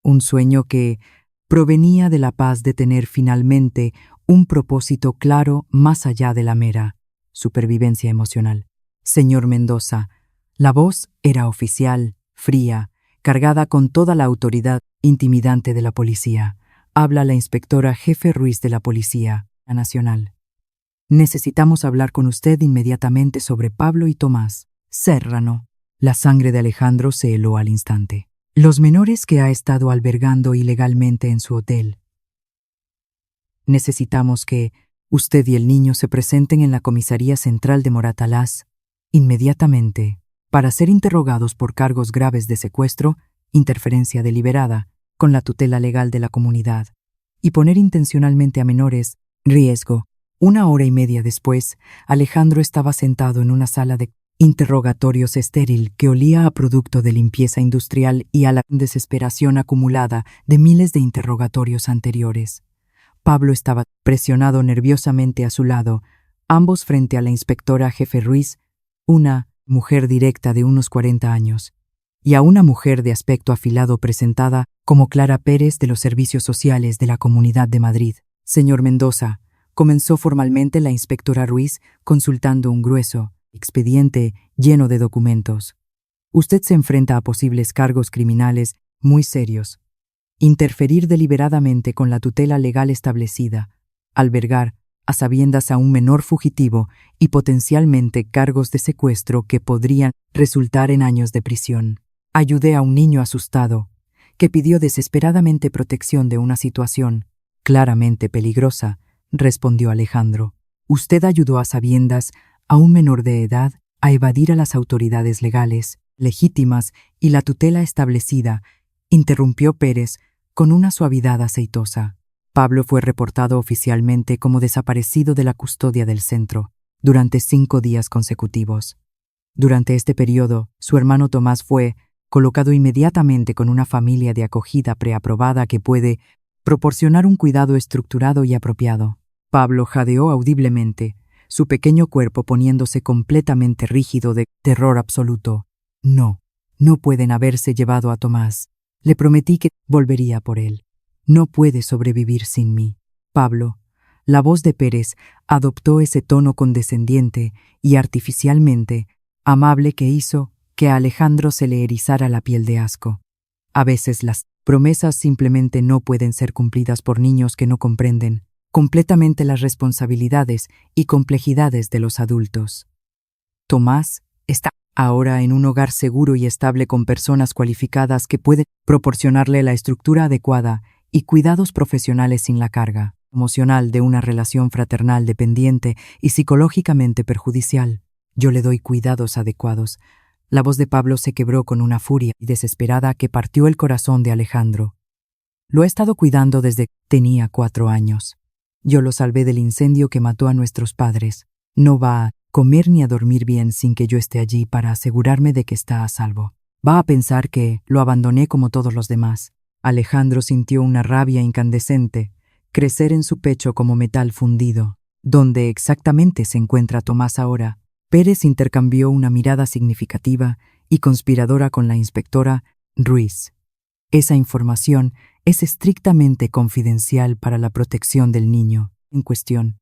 A: Un sueño que provenía de la paz de tener finalmente un propósito claro más allá de la mera supervivencia emocional. Señor Mendoza, la voz era oficial, fría, cargada con toda la autoridad intimidante de la policía. Habla la inspectora jefe Ruiz de la Policía Nacional. Necesitamos hablar con usted inmediatamente sobre Pablo y Tomás Serrano. La sangre de Alejandro se heló al instante. Los menores que ha estado albergando ilegalmente en su hotel. Necesitamos que usted y el niño se presenten en la comisaría central de Moratalaz inmediatamente para ser interrogados por cargos graves de secuestro, interferencia deliberada con la tutela legal de la comunidad y poner intencionalmente a menores riesgo. 1 hora y media después, Alejandro estaba sentado en una sala de interrogatorios estéril que olía a producto de limpieza industrial y a la desesperación acumulada de miles de interrogatorios anteriores. Pablo estaba presionado nerviosamente a su lado, ambos frente a la inspectora jefe Ruiz, una mujer directa de unos 40 años, y a una mujer de aspecto afilado presentada como Clara Pérez de los Servicios Sociales de la Comunidad de Madrid. Señor Mendoza, comenzó formalmente la inspectora Ruiz consultando un grueso expediente lleno de documentos. Usted se enfrenta a posibles cargos criminales muy serios. Interferir deliberadamente con la tutela legal establecida, albergar a sabiendas a un menor fugitivo y potencialmente cargos de secuestro que podrían resultar en años de prisión. Ayudé a un niño asustado, que pidió desesperadamente protección de una situación claramente peligrosa, respondió Alejandro. Usted ayudó a sabiendas a un menor de edad a evadir a las autoridades legales, legítimas y la tutela establecida, interrumpió Pérez con una suavidad aceitosa. Pablo fue reportado oficialmente como desaparecido de la custodia del centro durante 5 días consecutivos. Durante este periodo, su hermano Tomás fue colocado inmediatamente con una familia de acogida preaprobada que puede proporcionar un cuidado estructurado y apropiado. Pablo jadeó audiblemente, su pequeño cuerpo poniéndose completamente rígido de terror absoluto. No, No pueden haberse llevado a Tomás. Le prometí que volvería por él. No puede sobrevivir sin mí. Pablo. La voz de Pérez adoptó ese tono condescendiente y artificialmente amable que hizo que a Alejandro se le erizara la piel de asco. A veces las promesas simplemente no pueden ser cumplidas por niños que no comprenden completamente las responsabilidades y complejidades de los adultos. Tomás está ahora en un hogar seguro y estable con personas cualificadas que pueden proporcionarle la estructura adecuada y cuidados profesionales sin la carga emocional de una relación fraternal dependiente y psicológicamente perjudicial. Yo le doy cuidados adecuados. La voz de Pablo se quebró con una furia desesperada que partió el corazón de Alejandro. Lo he estado cuidando desde que tenía 4 años. Yo lo salvé del incendio que mató a nuestros padres. No va a comer ni a dormir bien sin que yo esté allí para asegurarme de que está a salvo. Va a pensar que lo abandoné como todos los demás. Alejandro sintió una rabia incandescente crecer en su pecho como metal fundido. ¿Dónde exactamente se encuentra Tomás ahora? Pérez intercambió una mirada significativa y conspiradora con la inspectora Ruiz. Esa información es estrictamente confidencial para la protección del niño en cuestión,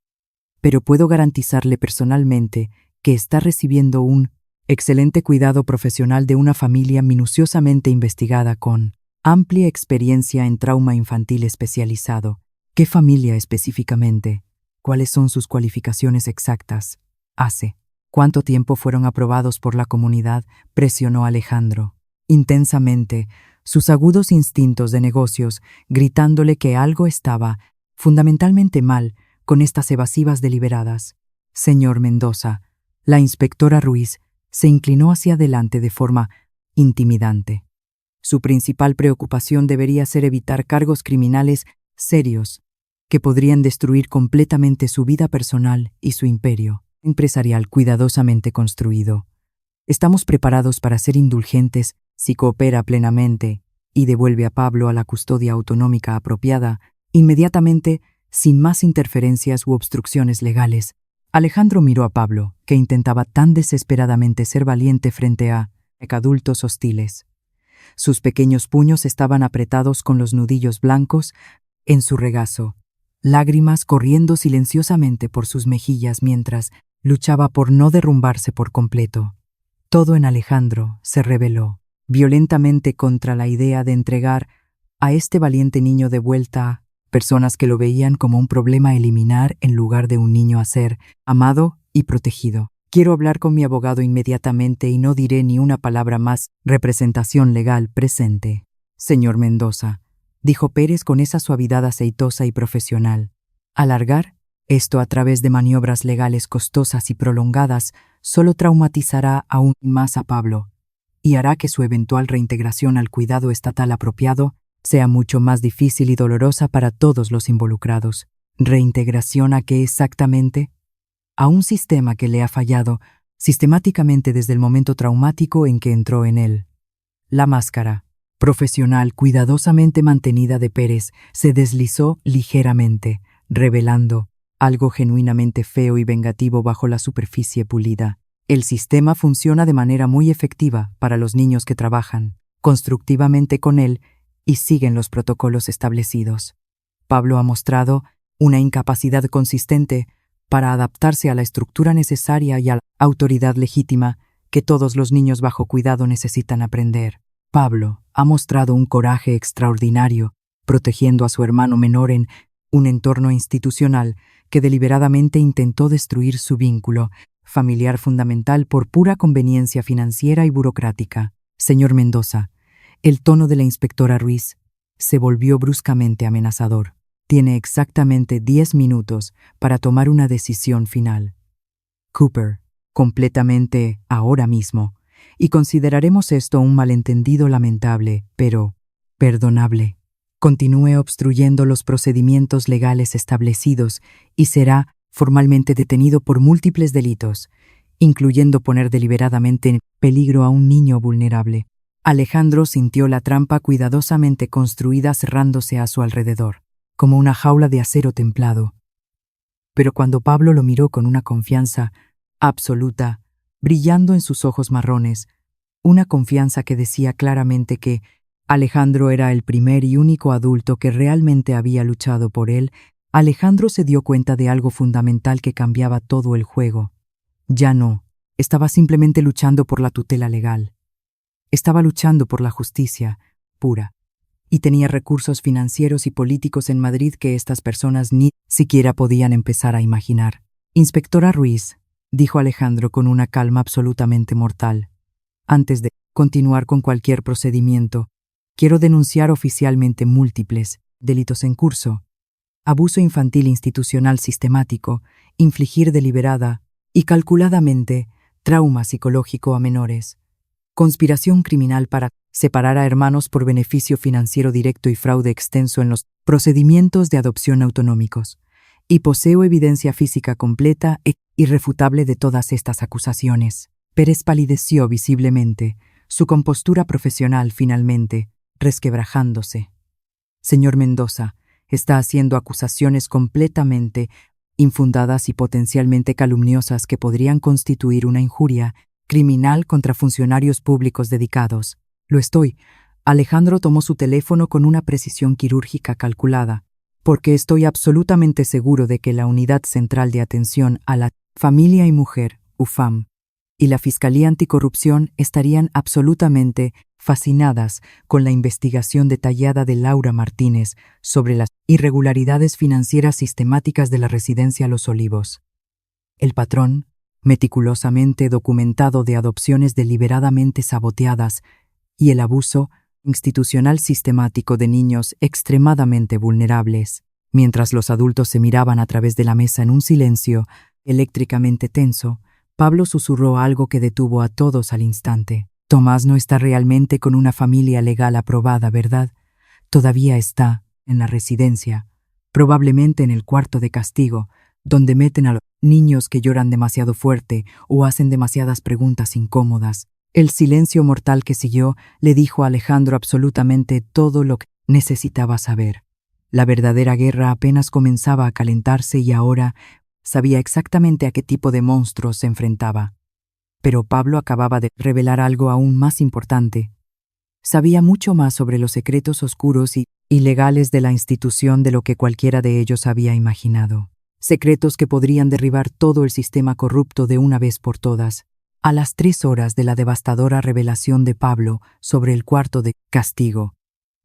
A: pero puedo garantizarle personalmente que está recibiendo un excelente cuidado profesional de una familia minuciosamente investigada con amplia experiencia en trauma infantil especializado. ¿Qué familia específicamente? ¿Cuáles son sus cualificaciones exactas? ¿Hace cuánto tiempo fueron aprobados por la comunidad? Presionó Alejandro intensamente sus agudos instintos de negocios, gritándole que algo estaba fundamentalmente mal con estas evasivas deliberadas. Señor Mendoza, la inspectora Ruiz se inclinó hacia adelante de forma intimidante. Su principal preocupación debería ser evitar cargos criminales serios que podrían destruir completamente su vida personal y su imperio empresarial cuidadosamente construido. Estamos preparados para ser indulgentes si coopera plenamente y devuelve a Pablo a la custodia autonómica apropiada, inmediatamente, sin más interferencias u obstrucciones legales. Alejandro miró a Pablo, que intentaba tan desesperadamente ser valiente frente a adultos hostiles. Sus pequeños puños estaban apretados con los nudillos blancos en su regazo, lágrimas corriendo silenciosamente por sus mejillas mientras luchaba por no derrumbarse por completo. Todo en Alejandro se rebeló violentamente contra la idea de entregar a este valiente niño de vuelta a personas que lo veían como un problema a eliminar en lugar de un niño a ser amado y protegido. Quiero hablar con mi abogado inmediatamente y no diré ni una palabra más. Representación legal presente. Señor Mendoza, dijo Pérez con esa suavidad aceitosa y profesional. Alargar esto a través de maniobras legales costosas y prolongadas solo traumatizará aún más a Pablo y hará que su eventual reintegración al cuidado estatal apropiado sea mucho más difícil y dolorosa para todos los involucrados. ¿Reintegración a qué exactamente? A un sistema que le ha fallado sistemáticamente desde el momento traumático en que entró en él. La máscara profesional cuidadosamente mantenida de Pérez se deslizó ligeramente, revelando algo genuinamente feo y vengativo bajo la superficie pulida. El sistema funciona de manera muy efectiva para los niños que trabajan constructivamente con él y siguen los protocolos establecidos. Pablo ha mostrado una incapacidad consistente para adaptarse a la estructura necesaria y a la autoridad legítima que todos los niños bajo cuidado necesitan aprender. Pablo ha mostrado un coraje extraordinario, protegiendo a su hermano menor en un entorno institucional que deliberadamente intentó destruir su vínculo familiar fundamental por pura conveniencia financiera y burocrática. Señor Mendoza, el tono de la inspectora Ruiz se volvió bruscamente amenazador. Tiene exactamente 10 minutos para tomar una decisión final. Cooper, completamente ahora mismo, y consideraremos esto un malentendido lamentable, pero perdonable. Continúe obstruyendo los procedimientos legales establecidos y será formalmente detenido por múltiples delitos, incluyendo poner deliberadamente en peligro a un niño vulnerable. Alejandro sintió la trampa cuidadosamente construida cerrándose a su alrededor, como una jaula de acero templado. Pero cuando Pablo lo miró con una confianza absoluta, brillando en sus ojos marrones, una confianza que decía claramente que Alejandro era el primer y único adulto que realmente había luchado por él. Alejandro se dio cuenta de algo fundamental que cambiaba todo el juego. Ya no, estaba simplemente luchando por la tutela legal. Estaba luchando por la justicia pura. Y tenía recursos financieros y políticos en Madrid que estas personas ni siquiera podían empezar a imaginar. Inspectora Ruiz, dijo Alejandro con una calma absolutamente mortal. Antes de continuar con cualquier procedimiento, quiero denunciar oficialmente múltiples delitos en curso. Abuso infantil institucional sistemático, infligir deliberada y calculadamente trauma psicológico a menores. Conspiración criminal para separar a hermanos por beneficio financiero directo y fraude extenso en los procedimientos de adopción autonómicos. Y poseo evidencia física completa e irrefutable de todas estas acusaciones. Pérez palideció visiblemente, su compostura profesional finalmente, resquebrajándose. Señor Mendoza, está haciendo acusaciones completamente infundadas y potencialmente calumniosas que podrían constituir una injuria criminal contra funcionarios públicos dedicados. Lo estoy. Alejandro tomó su teléfono con una precisión quirúrgica calculada, porque estoy absolutamente seguro de que la Unidad Central de Atención a la Familia y Mujer, UFAM, y la Fiscalía Anticorrupción estarían absolutamente fascinadas con la investigación detallada de Laura Martínez sobre las irregularidades financieras sistemáticas de la residencia Los Olivos. El patrón, meticulosamente documentado de adopciones deliberadamente saboteadas y el abuso institucional sistemático de niños extremadamente vulnerables, mientras los adultos se miraban a través de la mesa en un silencio eléctricamente tenso, Pablo susurró algo que detuvo a todos al instante. Tomás no está realmente con una familia legal aprobada, ¿verdad? Todavía está en la residencia, probablemente en el cuarto de castigo, donde meten a los niños que lloran demasiado fuerte o hacen demasiadas preguntas incómodas. El silencio mortal que siguió le dijo a Alejandro absolutamente todo lo que necesitaba saber. La verdadera guerra apenas comenzaba a calentarse y ahora sabía exactamente a qué tipo de monstruos se enfrentaba. Pero Pablo acababa de revelar algo aún más importante. Sabía mucho más sobre los secretos oscuros y ilegales de la institución de lo que cualquiera de ellos había imaginado. Secretos que podrían derribar todo el sistema corrupto de una vez por todas. A las 3 horas de la devastadora revelación de Pablo sobre el cuarto de castigo,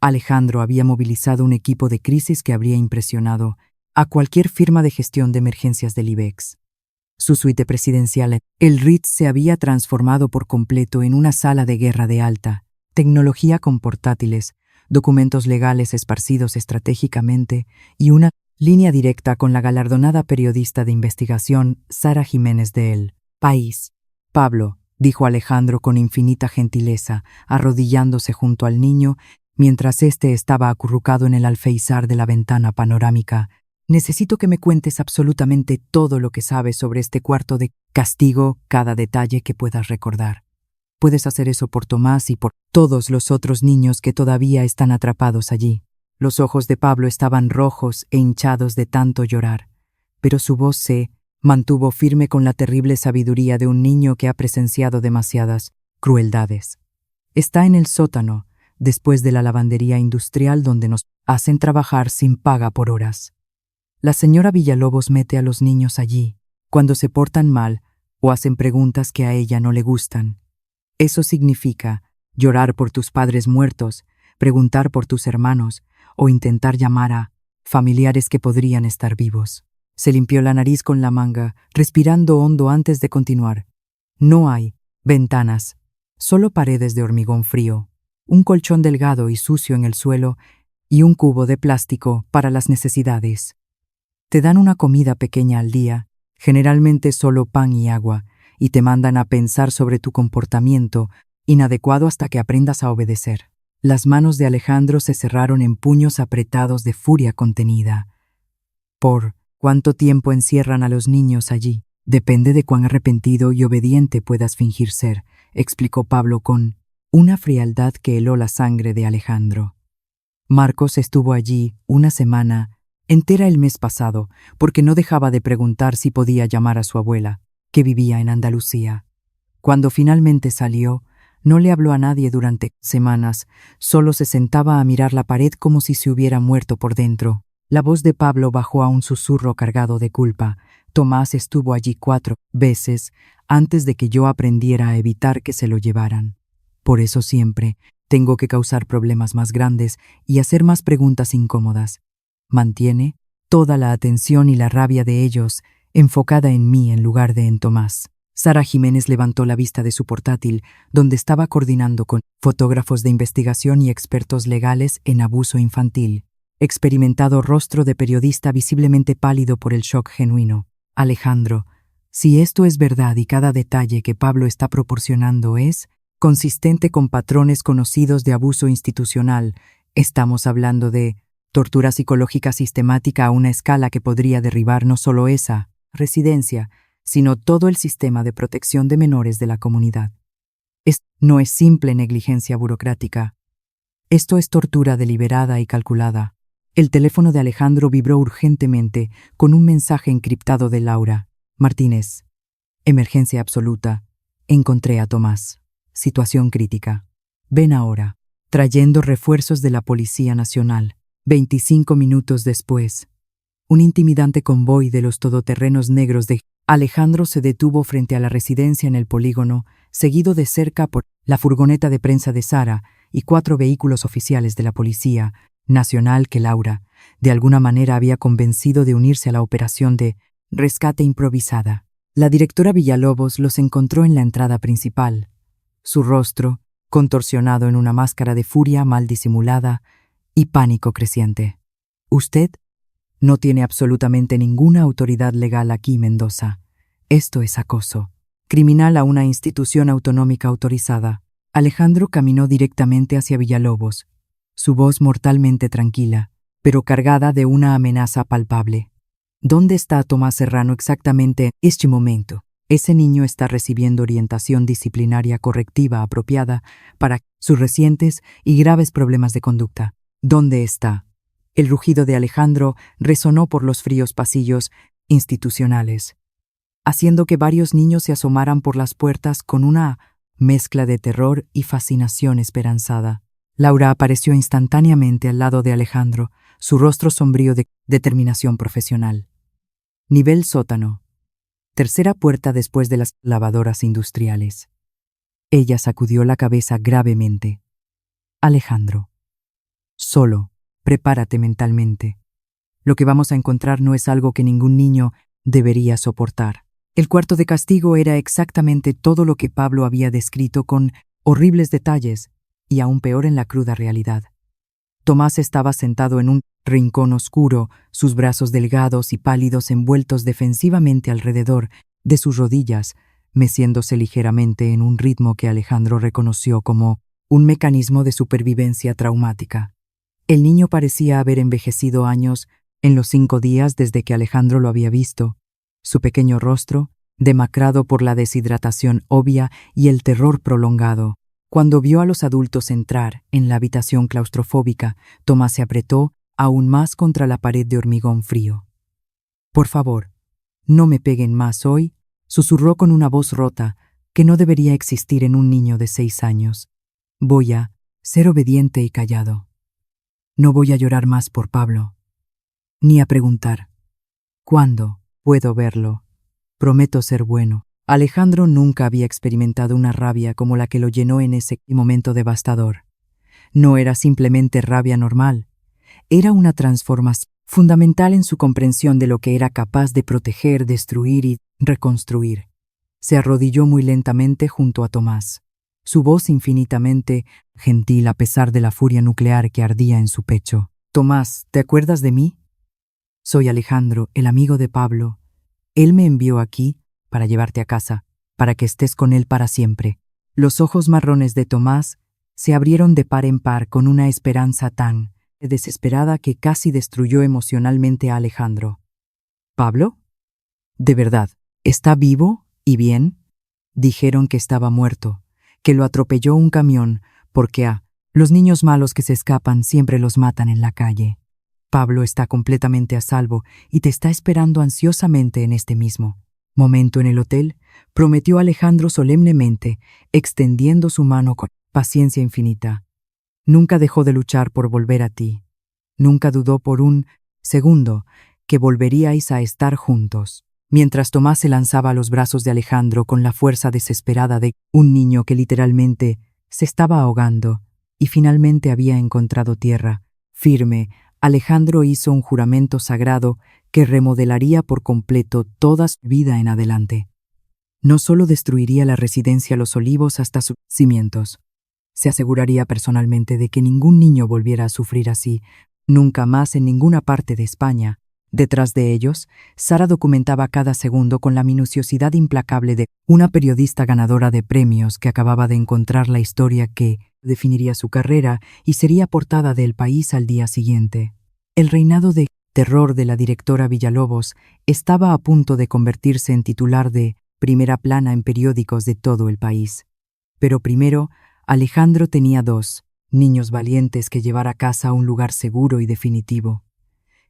A: Alejandro había movilizado un equipo de crisis que habría impresionado a cualquier firma de gestión de emergencias del IBEX. Su suite presidencial, el Ritz, se había transformado por completo en una sala de guerra de alta tecnología con portátiles, documentos legales esparcidos estratégicamente y una línea directa con la galardonada periodista de investigación Sara Jiménez de El País. Pablo, dijo Alejandro con infinita gentileza, arrodillándose junto al niño mientras éste estaba acurrucado en el alféizar de la ventana panorámica, necesito que me cuentes absolutamente todo lo que sabes sobre este cuarto de castigo, cada detalle que puedas recordar. Puedes hacer eso por Tomás y por todos los otros niños que todavía están atrapados allí. Los ojos de Pablo estaban rojos e hinchados de tanto llorar, pero su voz se mantuvo firme con la terrible sabiduría de un niño que ha presenciado demasiadas crueldades. Está en el sótano, después de la lavandería industrial donde nos hacen trabajar sin paga por horas. La señora Villalobos mete a los niños allí, cuando se portan mal o hacen preguntas que a ella no le gustan. Eso significa llorar por tus padres muertos, preguntar por tus hermanos o intentar llamar a familiares que podrían estar vivos. Se limpió la nariz con la manga, respirando hondo antes de continuar. No hay ventanas, solo paredes de hormigón frío, un colchón delgado y sucio en el suelo y un cubo de plástico para las necesidades. Te dan una comida pequeña al día, generalmente solo pan y agua, y te mandan a pensar sobre tu comportamiento inadecuado hasta que aprendas a obedecer. Las manos de Alejandro se cerraron en puños apretados de furia contenida. ¿Por cuánto tiempo encierran a los niños allí? Depende de cuán arrepentido y obediente puedas fingir ser, explicó Pablo con una frialdad que heló la sangre de Alejandro. Marcos estuvo allí una semana entera el mes pasado, porque no dejaba de preguntar si podía llamar a su abuela, que vivía en Andalucía. Cuando finalmente salió, No le habló a nadie durante semanas, solo se sentaba a mirar la pared como si se hubiera muerto por dentro. La voz de Pablo bajó a un susurro cargado de culpa. Tomás estuvo allí 4 veces antes de que yo aprendiera a evitar que se lo llevaran. Por eso siempre tengo que causar problemas más grandes y hacer más preguntas incómodas. Mantiene toda la atención y la rabia de ellos enfocada en mí en lugar de en Tomás. Sara Jiménez levantó la vista de su portátil, donde estaba coordinando con fotógrafos de investigación y expertos legales en abuso infantil. Experimentado rostro de periodista visiblemente pálido por el shock genuino. Alejandro, si esto es verdad y cada detalle que Pablo está proporcionando es consistente con patrones conocidos de abuso institucional, estamos hablando de tortura psicológica sistemática a una escala que podría derribar no solo esa residencia, sino todo el sistema de protección de menores de la comunidad. No es simple negligencia burocrática. Esto es tortura deliberada y calculada. El teléfono de Alejandro vibró urgentemente con un mensaje encriptado de Laura. Martínez. Emergencia absoluta. Encontré a Tomás. Situación crítica. Ven ahora. Trayendo refuerzos de la Policía Nacional. 25 minutos después. Un intimidante convoy de los todoterrenos negros de Alejandro se detuvo frente a la residencia en el polígono, seguido de cerca por la furgoneta de prensa de Sara y 4 vehículos oficiales de la Policía Nacional que Laura, de alguna manera, había convencido de unirse a la operación de rescate improvisada. La directora Villalobos los encontró en la entrada principal. Su rostro, contorsionado en una máscara de furia mal disimulada y pánico creciente. Usted no tiene absolutamente ninguna autoridad legal aquí, Mendoza. Esto es acoso criminal a una institución autonómica autorizada. Alejandro caminó directamente hacia Villalobos, su voz mortalmente tranquila, pero cargada de una amenaza palpable. ¿Dónde está Tomás Serrano exactamente en este momento? Ese niño está recibiendo orientación disciplinaria correctiva apropiada para sus recientes y graves problemas de conducta. ¿Dónde está? El rugido de Alejandro resonó por los fríos pasillos institucionales, haciendo que varios niños se asomaran por las puertas con una mezcla de terror y fascinación esperanzada. Laura apareció instantáneamente al lado de Alejandro, su rostro sombrío de determinación profesional. Nivel sótano. Tercera puerta después de las lavadoras industriales. Ella sacudió la cabeza gravemente. Alejandro. Solo. Prepárate mentalmente. Lo que vamos a encontrar no es algo que ningún niño debería soportar. El cuarto de castigo era exactamente todo lo que Pablo había descrito con horribles detalles, y aún peor en la cruda realidad. Tomás estaba sentado en un rincón oscuro, sus brazos delgados y pálidos envueltos defensivamente alrededor de sus rodillas, meciéndose ligeramente en un ritmo que Alejandro reconoció como un mecanismo de supervivencia traumática. El niño parecía haber envejecido años en los 5 días desde que Alejandro lo había visto. Su pequeño rostro, demacrado por la deshidratación obvia y el terror prolongado. Cuando vio a los adultos entrar en la habitación claustrofóbica, Tomás se apretó aún más contra la pared de hormigón frío. «Por favor, no me peguen más hoy», susurró con una voz rota que no debería existir en un niño de 6 años. «Voy a ser obediente y callado. No voy a llorar más por Pablo, ni a preguntar ¿cuándo puedo verlo? Prometo ser bueno». Alejandro nunca había experimentado una rabia como la que lo llenó en ese momento devastador. No era simplemente rabia normal, era una transformación fundamental en su comprensión de lo que era capaz de proteger, destruir y reconstruir. Se arrodilló muy lentamente junto a Tomás, su voz infinitamente gentil a pesar de la furia nuclear que ardía en su pecho. «Tomás, ¿te acuerdas de mí? Soy Alejandro, el amigo de Pablo. Él me envió aquí para llevarte a casa, para que estés con él para siempre». Los ojos marrones de Tomás se abrieron de par en par con una esperanza tan desesperada que casi destruyó emocionalmente a Alejandro. «¿Pablo? ¿De verdad? ¿Está vivo y bien?» Dijeron que estaba muerto, que lo atropelló un camión, porque los niños malos que se escapan siempre los matan en la calle. Pablo está completamente a salvo y te está esperando ansiosamente en este mismo momento en el hotel, prometió Alejandro solemnemente, extendiendo su mano con paciencia infinita. Nunca dejó de luchar por volver a ti. Nunca dudó por un segundo que volveríais a estar juntos. Mientras Tomás se lanzaba a los brazos de Alejandro con la fuerza desesperada de un niño que literalmente se estaba ahogando y finalmente había encontrado tierra firme, Alejandro hizo un juramento sagrado que remodelaría por completo toda su vida en adelante. No solo destruiría la residencia Los Olivos hasta sus cimientos, se aseguraría personalmente de que ningún niño volviera a sufrir así, nunca más en ninguna parte de España. Detrás de ellos, Sara documentaba cada segundo con la minuciosidad implacable de una periodista ganadora de premios que acababa de encontrar la historia que definiría su carrera y sería portada de El País al día siguiente. El reinado de terror de la directora Villalobos estaba a punto de convertirse en titular de primera plana en periódicos de todo el país. Pero primero, Alejandro tenía 2 niños valientes que llevar a casa a un lugar seguro y definitivo.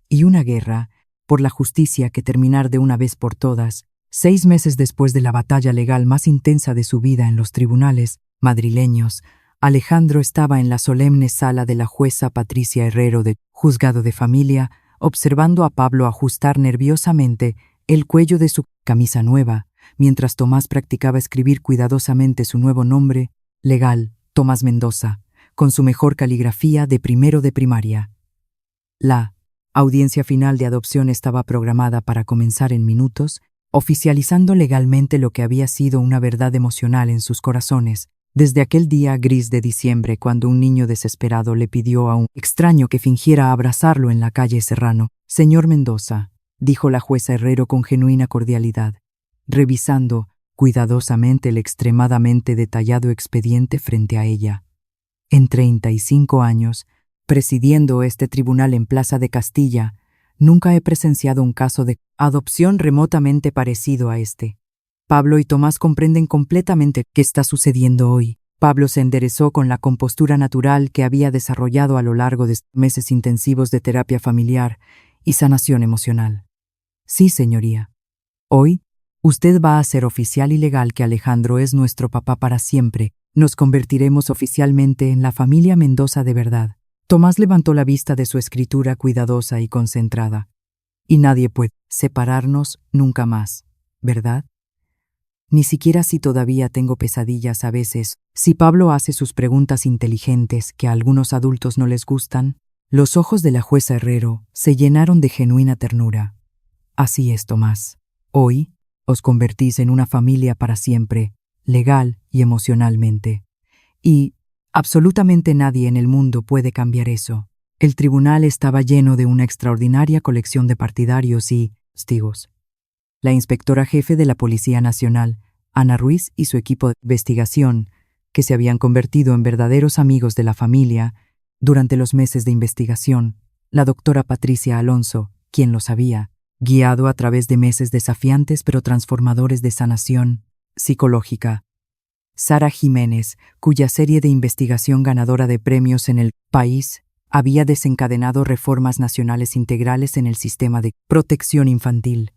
A: Y una guerra por la justicia que terminar de una vez por todas. 6 meses después de la batalla legal más intensa de su vida en los tribunales madrileños, Alejandro estaba en la solemne sala de la jueza Patricia Herrero de Juzgado de Familia, observando a Pablo ajustar nerviosamente el cuello de su camisa nueva, mientras Tomás practicaba escribir cuidadosamente su nuevo nombre, legal, Tomás Mendoza, con su mejor caligrafía de primero de primaria. La audiencia final de adopción estaba programada para comenzar en minutos, oficializando legalmente lo que había sido una verdad emocional en sus corazones, desde aquel día gris de diciembre cuando un niño desesperado le pidió a un extraño que fingiera abrazarlo en la calle Serrano. «Señor Mendoza», dijo la jueza Herrero con genuina cordialidad, revisando cuidadosamente el extremadamente detallado expediente frente a ella. En 35 años, presidiendo este tribunal en Plaza de Castilla, nunca he presenciado un caso de adopción remotamente parecido a este. Pablo y Tomás comprenden completamente qué está sucediendo hoy. Pablo se enderezó con la compostura natural que había desarrollado a lo largo de meses intensivos de terapia familiar y sanación emocional. Sí, señoría. Hoy, usted va a hacer oficial y legal que Alejandro es nuestro papá para siempre. Nos convertiremos oficialmente en la familia Mendoza de verdad. Tomás levantó la vista de su escritura cuidadosa y concentrada. Y nadie puede separarnos nunca más, ¿verdad? Ni siquiera si todavía tengo pesadillas a veces, si Pablo hace sus preguntas inteligentes que a algunos adultos no les gustan. Los ojos de la jueza Herrero se llenaron de genuina ternura. Así es, Tomás. Hoy os convertís en una familia para siempre, legal y emocionalmente. Y absolutamente nadie en el mundo puede cambiar eso. El tribunal estaba lleno de una extraordinaria colección de partidarios y testigos. La inspectora jefe de la Policía Nacional, Ana Ruiz, y su equipo de investigación, que se habían convertido en verdaderos amigos de la familia durante los meses de investigación, la doctora Patricia Alonso, quien lo sabía, guiado a través de meses desafiantes pero transformadores de sanación psicológica. Sara Jiménez, cuya serie de investigación ganadora de premios en El País había desencadenado reformas nacionales integrales en el sistema de protección infantil.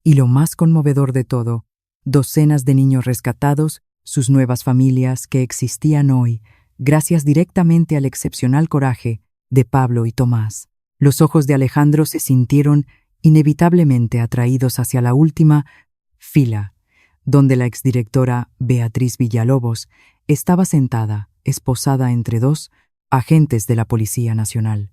A: Y lo más conmovedor de todo, docenas de niños rescatados, sus nuevas familias que existían hoy, gracias directamente al excepcional coraje de Pablo y Tomás. Los ojos de Alejandro se sintieron inevitablemente atraídos hacia la última fila, donde la exdirectora Beatriz Villalobos estaba sentada, esposada entre 2 agentes de la Policía Nacional.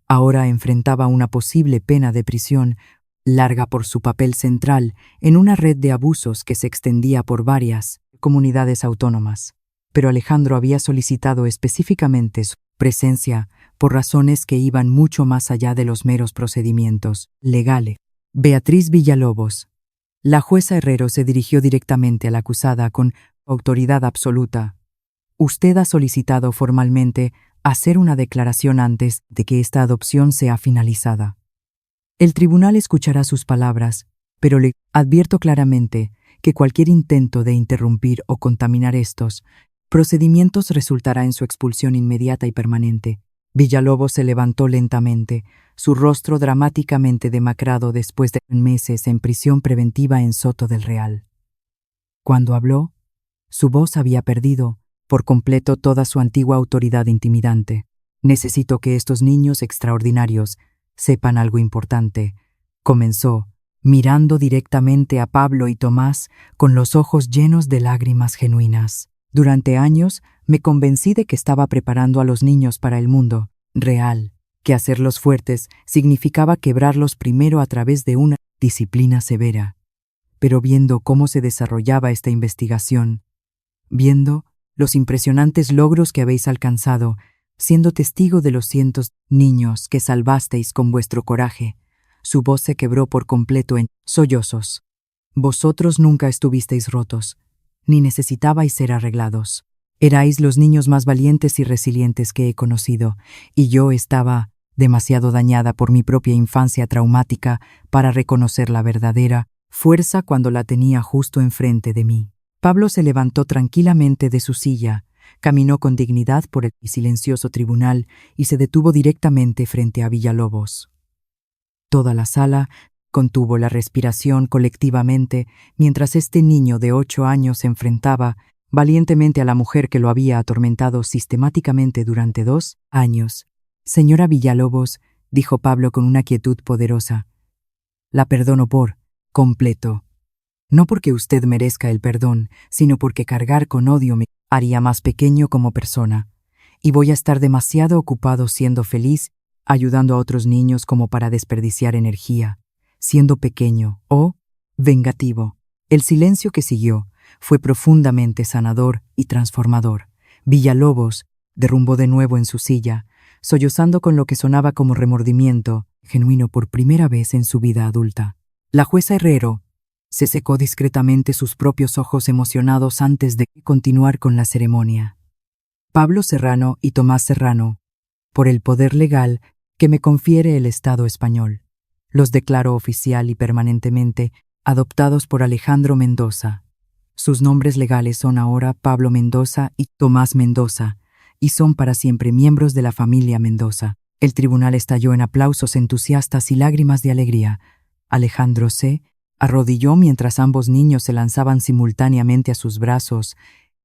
A: Ahora enfrentaba una posible pena de prisión larga por su papel central en una red de abusos que se extendía por varias comunidades autónomas. Pero Alejandro había solicitado específicamente su presencia por razones que iban mucho más allá de los meros procedimientos legales. Beatriz Villalobos. La jueza Herrero se dirigió directamente a la acusada con autoridad absoluta. Usted ha solicitado formalmente hacer una declaración antes de que esta adopción sea finalizada. El tribunal escuchará sus palabras, pero le advierto claramente que cualquier intento de interrumpir o contaminar estos procedimientos resultará en su expulsión inmediata y permanente. Villalobos se levantó lentamente, su rostro dramáticamente demacrado después de meses en prisión preventiva en Soto del Real. Cuando habló, su voz había perdido por completo toda su antigua autoridad intimidante. Necesito que estos niños extraordinarios sepan algo importante, comenzó, mirando directamente a Pablo y Tomás con los ojos llenos de lágrimas genuinas. Durante años me convencí de que estaba preparando a los niños para el mundo real, que hacerlos fuertes significaba quebrarlos primero a través de una disciplina severa. Pero viendo cómo se desarrollaba esta investigación, viendo los impresionantes logros que habéis alcanzado, siendo testigo de los cientos niños que salvasteis con vuestro coraje, su voz se quebró por completo en sollozos. Vosotros nunca estuvisteis rotos, ni necesitabais ser arreglados. Erais los niños más valientes y resilientes que he conocido, y yo estaba demasiado dañada por mi propia infancia traumática para reconocer la verdadera fuerza cuando la tenía justo enfrente de mí. Pablo se levantó tranquilamente de su silla, caminó con dignidad por el silencioso tribunal y se detuvo directamente frente a Villalobos. Toda la sala contuvo la respiración colectivamente mientras este niño de 8 años se enfrentaba valientemente a la mujer que lo había atormentado sistemáticamente durante 2 años. «Señora Villalobos», dijo Pablo con una quietud poderosa, «la perdono por completo. No porque usted merezca el perdón, sino porque cargar con odio me haría más pequeño como persona. Y voy a estar demasiado ocupado siendo feliz, ayudando a otros niños como para desperdiciar energía, siendo pequeño o vengativo». El silencio que siguió fue profundamente sanador y transformador. Villalobos derrumbó de nuevo en su silla, sollozando con lo que sonaba como remordimiento genuino por primera vez en su vida adulta. La jueza Herrero se secó discretamente sus propios ojos emocionados antes de continuar con la ceremonia. «Pablo Serrano y Tomás Serrano, por el poder legal que me confiere el Estado español, los declaro oficial y permanentemente adoptados por Alejandro Mendoza. Sus nombres legales son ahora Pablo Mendoza y Tomás Mendoza, y son para siempre miembros de la familia Mendoza». El tribunal estalló en aplausos entusiastas y lágrimas de alegría. Alejandro se arrodilló mientras ambos niños se lanzaban simultáneamente a sus brazos,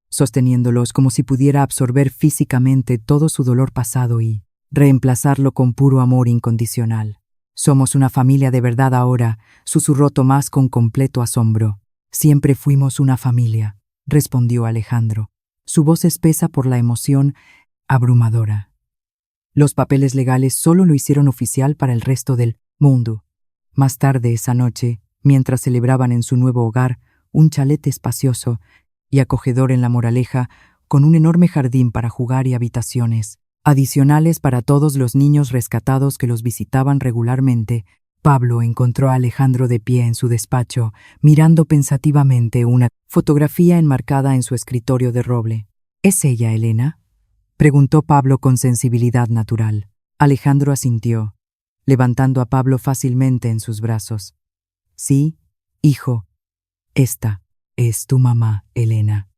A: sosteniéndolos como si pudiera absorber físicamente todo su dolor pasado y reemplazarlo con puro amor incondicional. «Somos una familia de verdad ahora», susurró Tomás con completo asombro. «Siempre fuimos una familia», respondió Alejandro, su voz espesa por la emoción abrumadora. Los papeles legales solo lo hicieron oficial para el resto del mundo. Más tarde esa noche, mientras celebraban en su nuevo hogar un chalet espacioso y acogedor en La Moraleja, con un enorme jardín para jugar y habitaciones adicionales para todos los niños rescatados que los visitaban regularmente, Pablo encontró a Alejandro de pie en su despacho, mirando pensativamente una fotografía enmarcada en su escritorio de roble. «¿Es ella, Elena?», preguntó Pablo con sensibilidad natural. Alejandro asintió, levantando a Pablo fácilmente en sus brazos. «Sí, hijo, esta es tu mamá, Elena.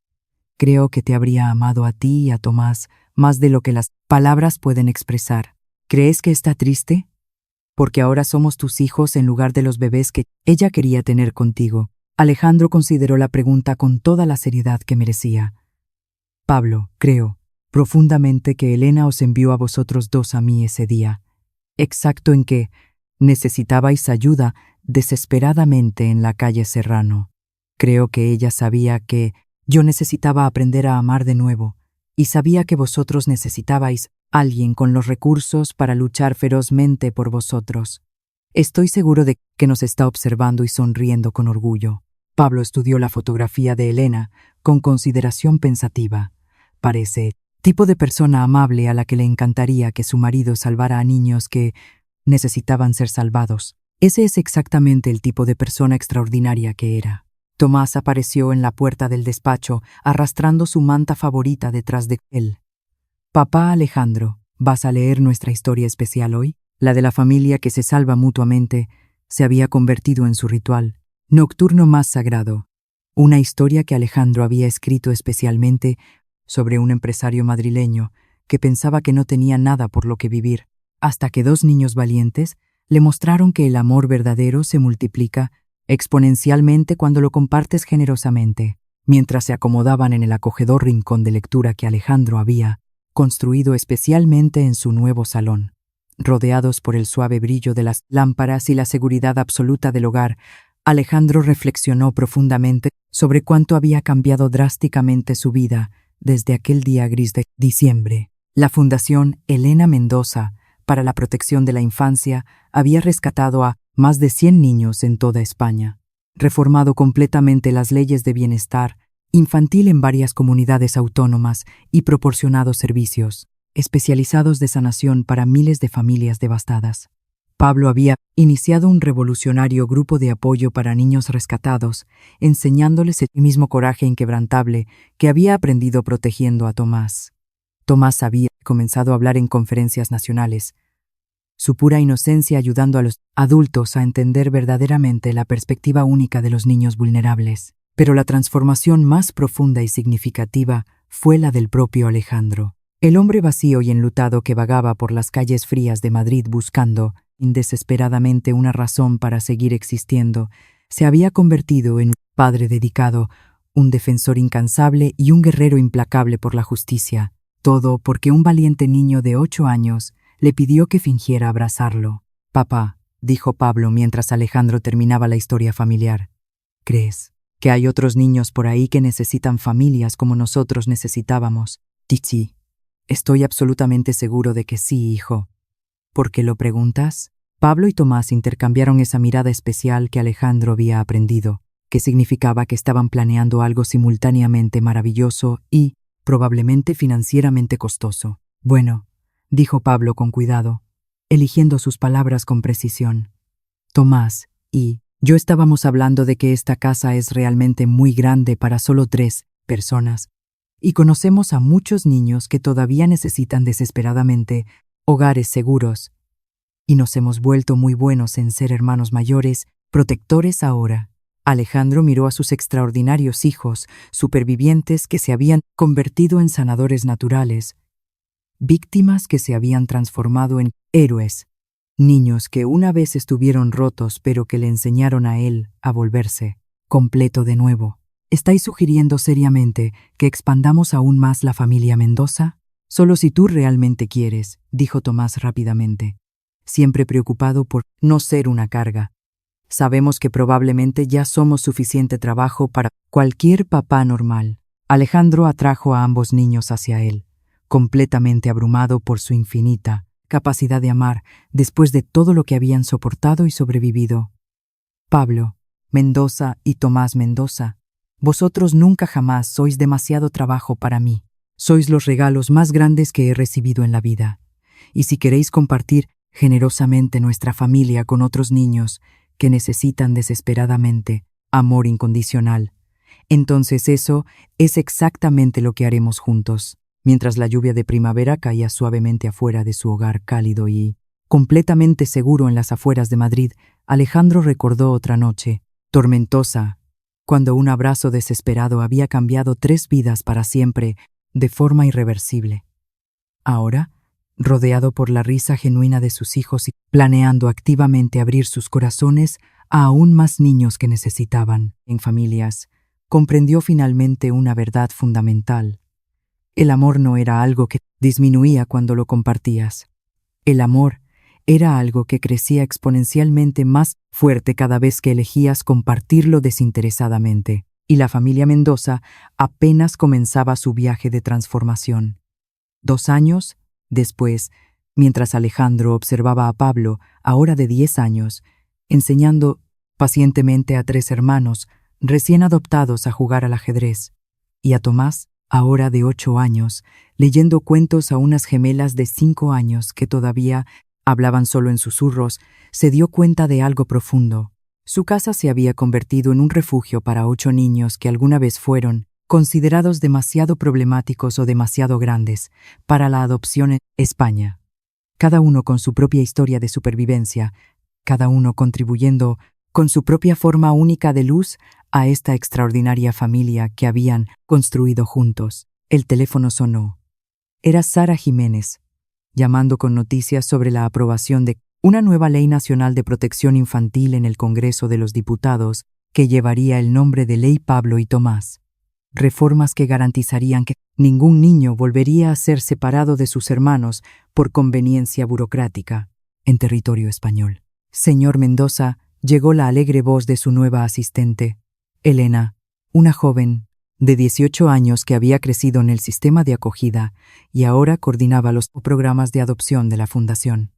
A: Creo que te habría amado a ti y a Tomás más de lo que las palabras pueden expresar. ¿Crees que está triste? Porque ahora somos tus hijos en lugar de los bebés que ella quería tener contigo». Alejandro consideró la pregunta con toda la seriedad que merecía. «Pablo, creo profundamente que Elena os envió a vosotros dos a mí ese día, exacto en que necesitabais ayuda desesperadamente en la calle Serrano. Creo que ella sabía que yo necesitaba aprender a amar de nuevo, y sabía que vosotros necesitabais alguien con los recursos para luchar ferozmente por vosotros. Estoy seguro de que nos está observando y sonriendo con orgullo». Pablo estudió la fotografía de Elena con consideración pensativa. Parece tipo de persona amable a la que le encantaría que su marido salvara a niños que necesitaban ser salvados. Ese es exactamente el tipo de persona extraordinaria que era. Tomás apareció en la puerta del despacho, arrastrando su manta favorita detrás de él. «Papá Alejandro, ¿vas a leer nuestra historia especial hoy?» La de la familia que se salva mutuamente se había convertido en su ritual nocturno más sagrado. Una historia que Alejandro había escrito especialmente sobre un empresario madrileño que pensaba que no tenía nada por lo que vivir, hasta que dos niños valientes le mostraron que el amor verdadero se multiplica exponencialmente cuando lo compartes generosamente. mientras se acomodaban en el acogedor rincón de lectura que Alejandro había construido especialmente en su nuevo salón. Rodeados por el suave brillo de las lámparas y la seguridad absoluta del hogar, Alejandro reflexionó profundamente sobre cuánto había cambiado drásticamente su vida desde aquel día gris de diciembre. La Fundación Elena Mendoza para la Protección de la Infancia había rescatado a más de 100 niños en toda España, reformado completamente las leyes de bienestar infantil en varias comunidades autónomas y proporcionado servicios especializados de sanación para miles de familias devastadas. Pablo había iniciado un revolucionario grupo de apoyo para niños rescatados, enseñándoles el mismo coraje inquebrantable que había aprendido protegiendo a Tomás. Tomás había comenzado a hablar en conferencias nacionales, su pura inocencia ayudando a los adultos a entender verdaderamente la perspectiva única de los niños vulnerables. Pero la transformación más profunda y significativa fue la del propio Alejandro. El hombre vacío y enlutado que vagaba por las calles frías de Madrid buscando desesperadamente una razón para seguir existiendo, se había convertido en un padre dedicado, un defensor incansable y un guerrero implacable por la justicia. Todo porque un valiente niño de 8 años le pidió que fingiera abrazarlo. «Papá», dijo Pablo mientras Alejandro terminaba la historia familiar, «¿crees que hay otros niños por ahí que necesitan familias como nosotros necesitábamos?» «Sí, estoy absolutamente seguro de que sí, hijo». «¿Por qué lo preguntas?» Pablo y Tomás intercambiaron esa mirada especial que Alejandro había aprendido, que significaba que estaban planeando algo simultáneamente maravilloso y, probablemente financieramente costoso. «Bueno», dijo Pablo con cuidado, eligiendo sus palabras con precisión. «Tomás y yo estábamos hablando de que esta casa es realmente muy grande para solo 3 personas, y conocemos a muchos niños que todavía necesitan desesperadamente hogares seguros, y nos hemos vuelto muy buenos en ser hermanos mayores, protectores ahora». Alejandro miró a sus extraordinarios hijos, supervivientes que se habían convertido en sanadores naturales, víctimas que se habían transformado en héroes, niños que una vez estuvieron rotos pero que le enseñaron a él a volverse completo de nuevo. ¿Estáis sugiriendo seriamente que expandamos aún más la familia Mendoza? Solo si tú realmente quieres, dijo Tomás rápidamente, siempre preocupado por no ser una carga. Sabemos que probablemente ya somos suficiente trabajo para cualquier papá normal. Alejandro atrajo a ambos niños hacia él, completamente abrumado por su infinita capacidad de amar después de todo lo que habían soportado y sobrevivido. «Pablo Mendoza y Tomás Mendoza, vosotros nunca jamás sois demasiado trabajo para mí. Sois los regalos más grandes que he recibido en la vida. Y si queréis compartir generosamente nuestra familia con otros niños que necesitan desesperadamente amor incondicional, entonces eso es exactamente lo que haremos juntos». Mientras la lluvia de primavera caía suavemente afuera de su hogar cálido y completamente seguro en las afueras de Madrid, Alejandro recordó otra noche, tormentosa, cuando un abrazo desesperado había cambiado 3 vidas para siempre, de forma irreversible. Ahora, rodeado por la risa genuina de sus hijos y planeando activamente abrir sus corazones a aún más niños que necesitaban, en familias, comprendió finalmente una verdad fundamental. El amor no era algo que disminuía cuando lo compartías. El amor era algo que crecía exponencialmente más fuerte cada vez que elegías compartirlo desinteresadamente, y la familia Mendoza apenas comenzaba su viaje de transformación. 2 años después, mientras Alejandro observaba a Pablo, ahora de 10 años, enseñando pacientemente a 3 hermanos recién adoptados a jugar al ajedrez, y a Tomás, ahora de 8 años, leyendo cuentos a unas gemelas de 5 años que todavía hablaban solo en susurros, se dio cuenta de algo profundo. Su casa se había convertido en un refugio para 8 niños que alguna vez fueron considerados demasiado problemáticos o demasiado grandes para la adopción en España. Cada uno con su propia historia de supervivencia, cada uno contribuyendo con su propia forma única de luz a esta extraordinaria familia que habían construido juntos. El teléfono sonó. Era Sara Jiménez, llamando con noticias sobre la aprobación de una nueva Ley Nacional de Protección Infantil en el Congreso de los Diputados que llevaría el nombre de Ley Pablo y Tomás. reformas que garantizarían que ningún niño volvería a ser separado de sus hermanos por conveniencia burocrática en territorio español. Señor Mendoza, llegó la alegre voz de su nueva asistente, Elena, una joven de 18 años que había crecido en el sistema de acogida y ahora coordinaba los programas de adopción de la Fundación.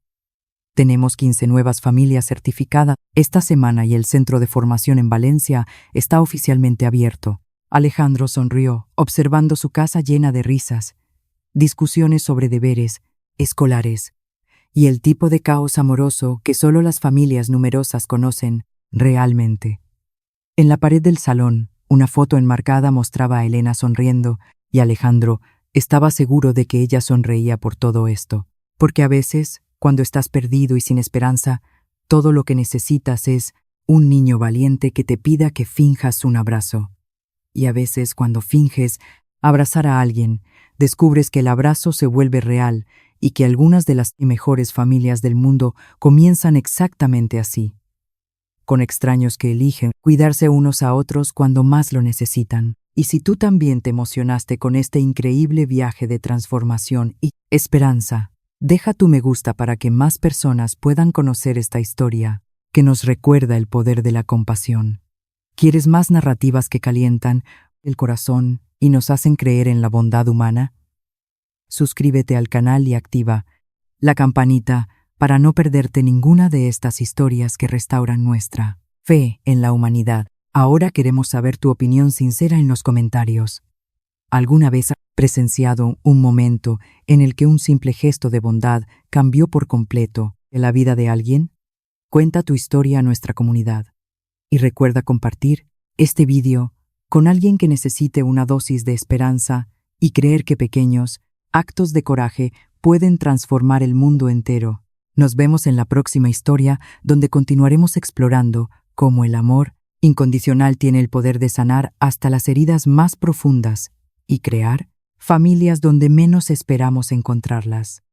A: Tenemos 15 nuevas familias certificadas esta semana y el centro de formación en Valencia está oficialmente abierto. Alejandro sonrió, observando su casa llena de risas, discusiones sobre deberes escolares y el tipo de caos amoroso que solo las familias numerosas conocen realmente. En la pared del salón, una foto enmarcada mostraba a Elena sonriendo y Alejandro estaba seguro de que ella sonreía por todo esto, porque a veces, cuando estás perdido y sin esperanza, todo lo que necesitas es un niño valiente que te pida que finjas un abrazo. Y a veces, cuando finges abrazar a alguien, descubres que el abrazo se vuelve real y que algunas de las mejores familias del mundo comienzan exactamente así, con extraños que eligen cuidarse unos a otros cuando más lo necesitan. Y si tú también te emocionaste con este increíble viaje de transformación y esperanza, deja tu me gusta para que más personas puedan conocer esta historia, que nos recuerda el poder de la compasión. ¿Quieres más narrativas que calientan el corazón y nos hacen creer en la bondad humana? Suscríbete al canal y activa la campanita para no perderte ninguna de estas historias que restauran nuestra fe en la humanidad. Ahora queremos saber tu opinión sincera en los comentarios. ¿Alguna vez has presenciado un momento en el que un simple gesto de bondad cambió por completo la vida de alguien? Cuenta tu historia a nuestra comunidad. Y recuerda compartir este vídeo con alguien que necesite una dosis de esperanza y creer que pequeños actos de coraje pueden transformar el mundo entero. Nos vemos en la próxima historia, donde continuaremos explorando cómo el amor incondicional tiene el poder de sanar hasta las heridas más profundas y crear familias donde menos esperamos encontrarlas.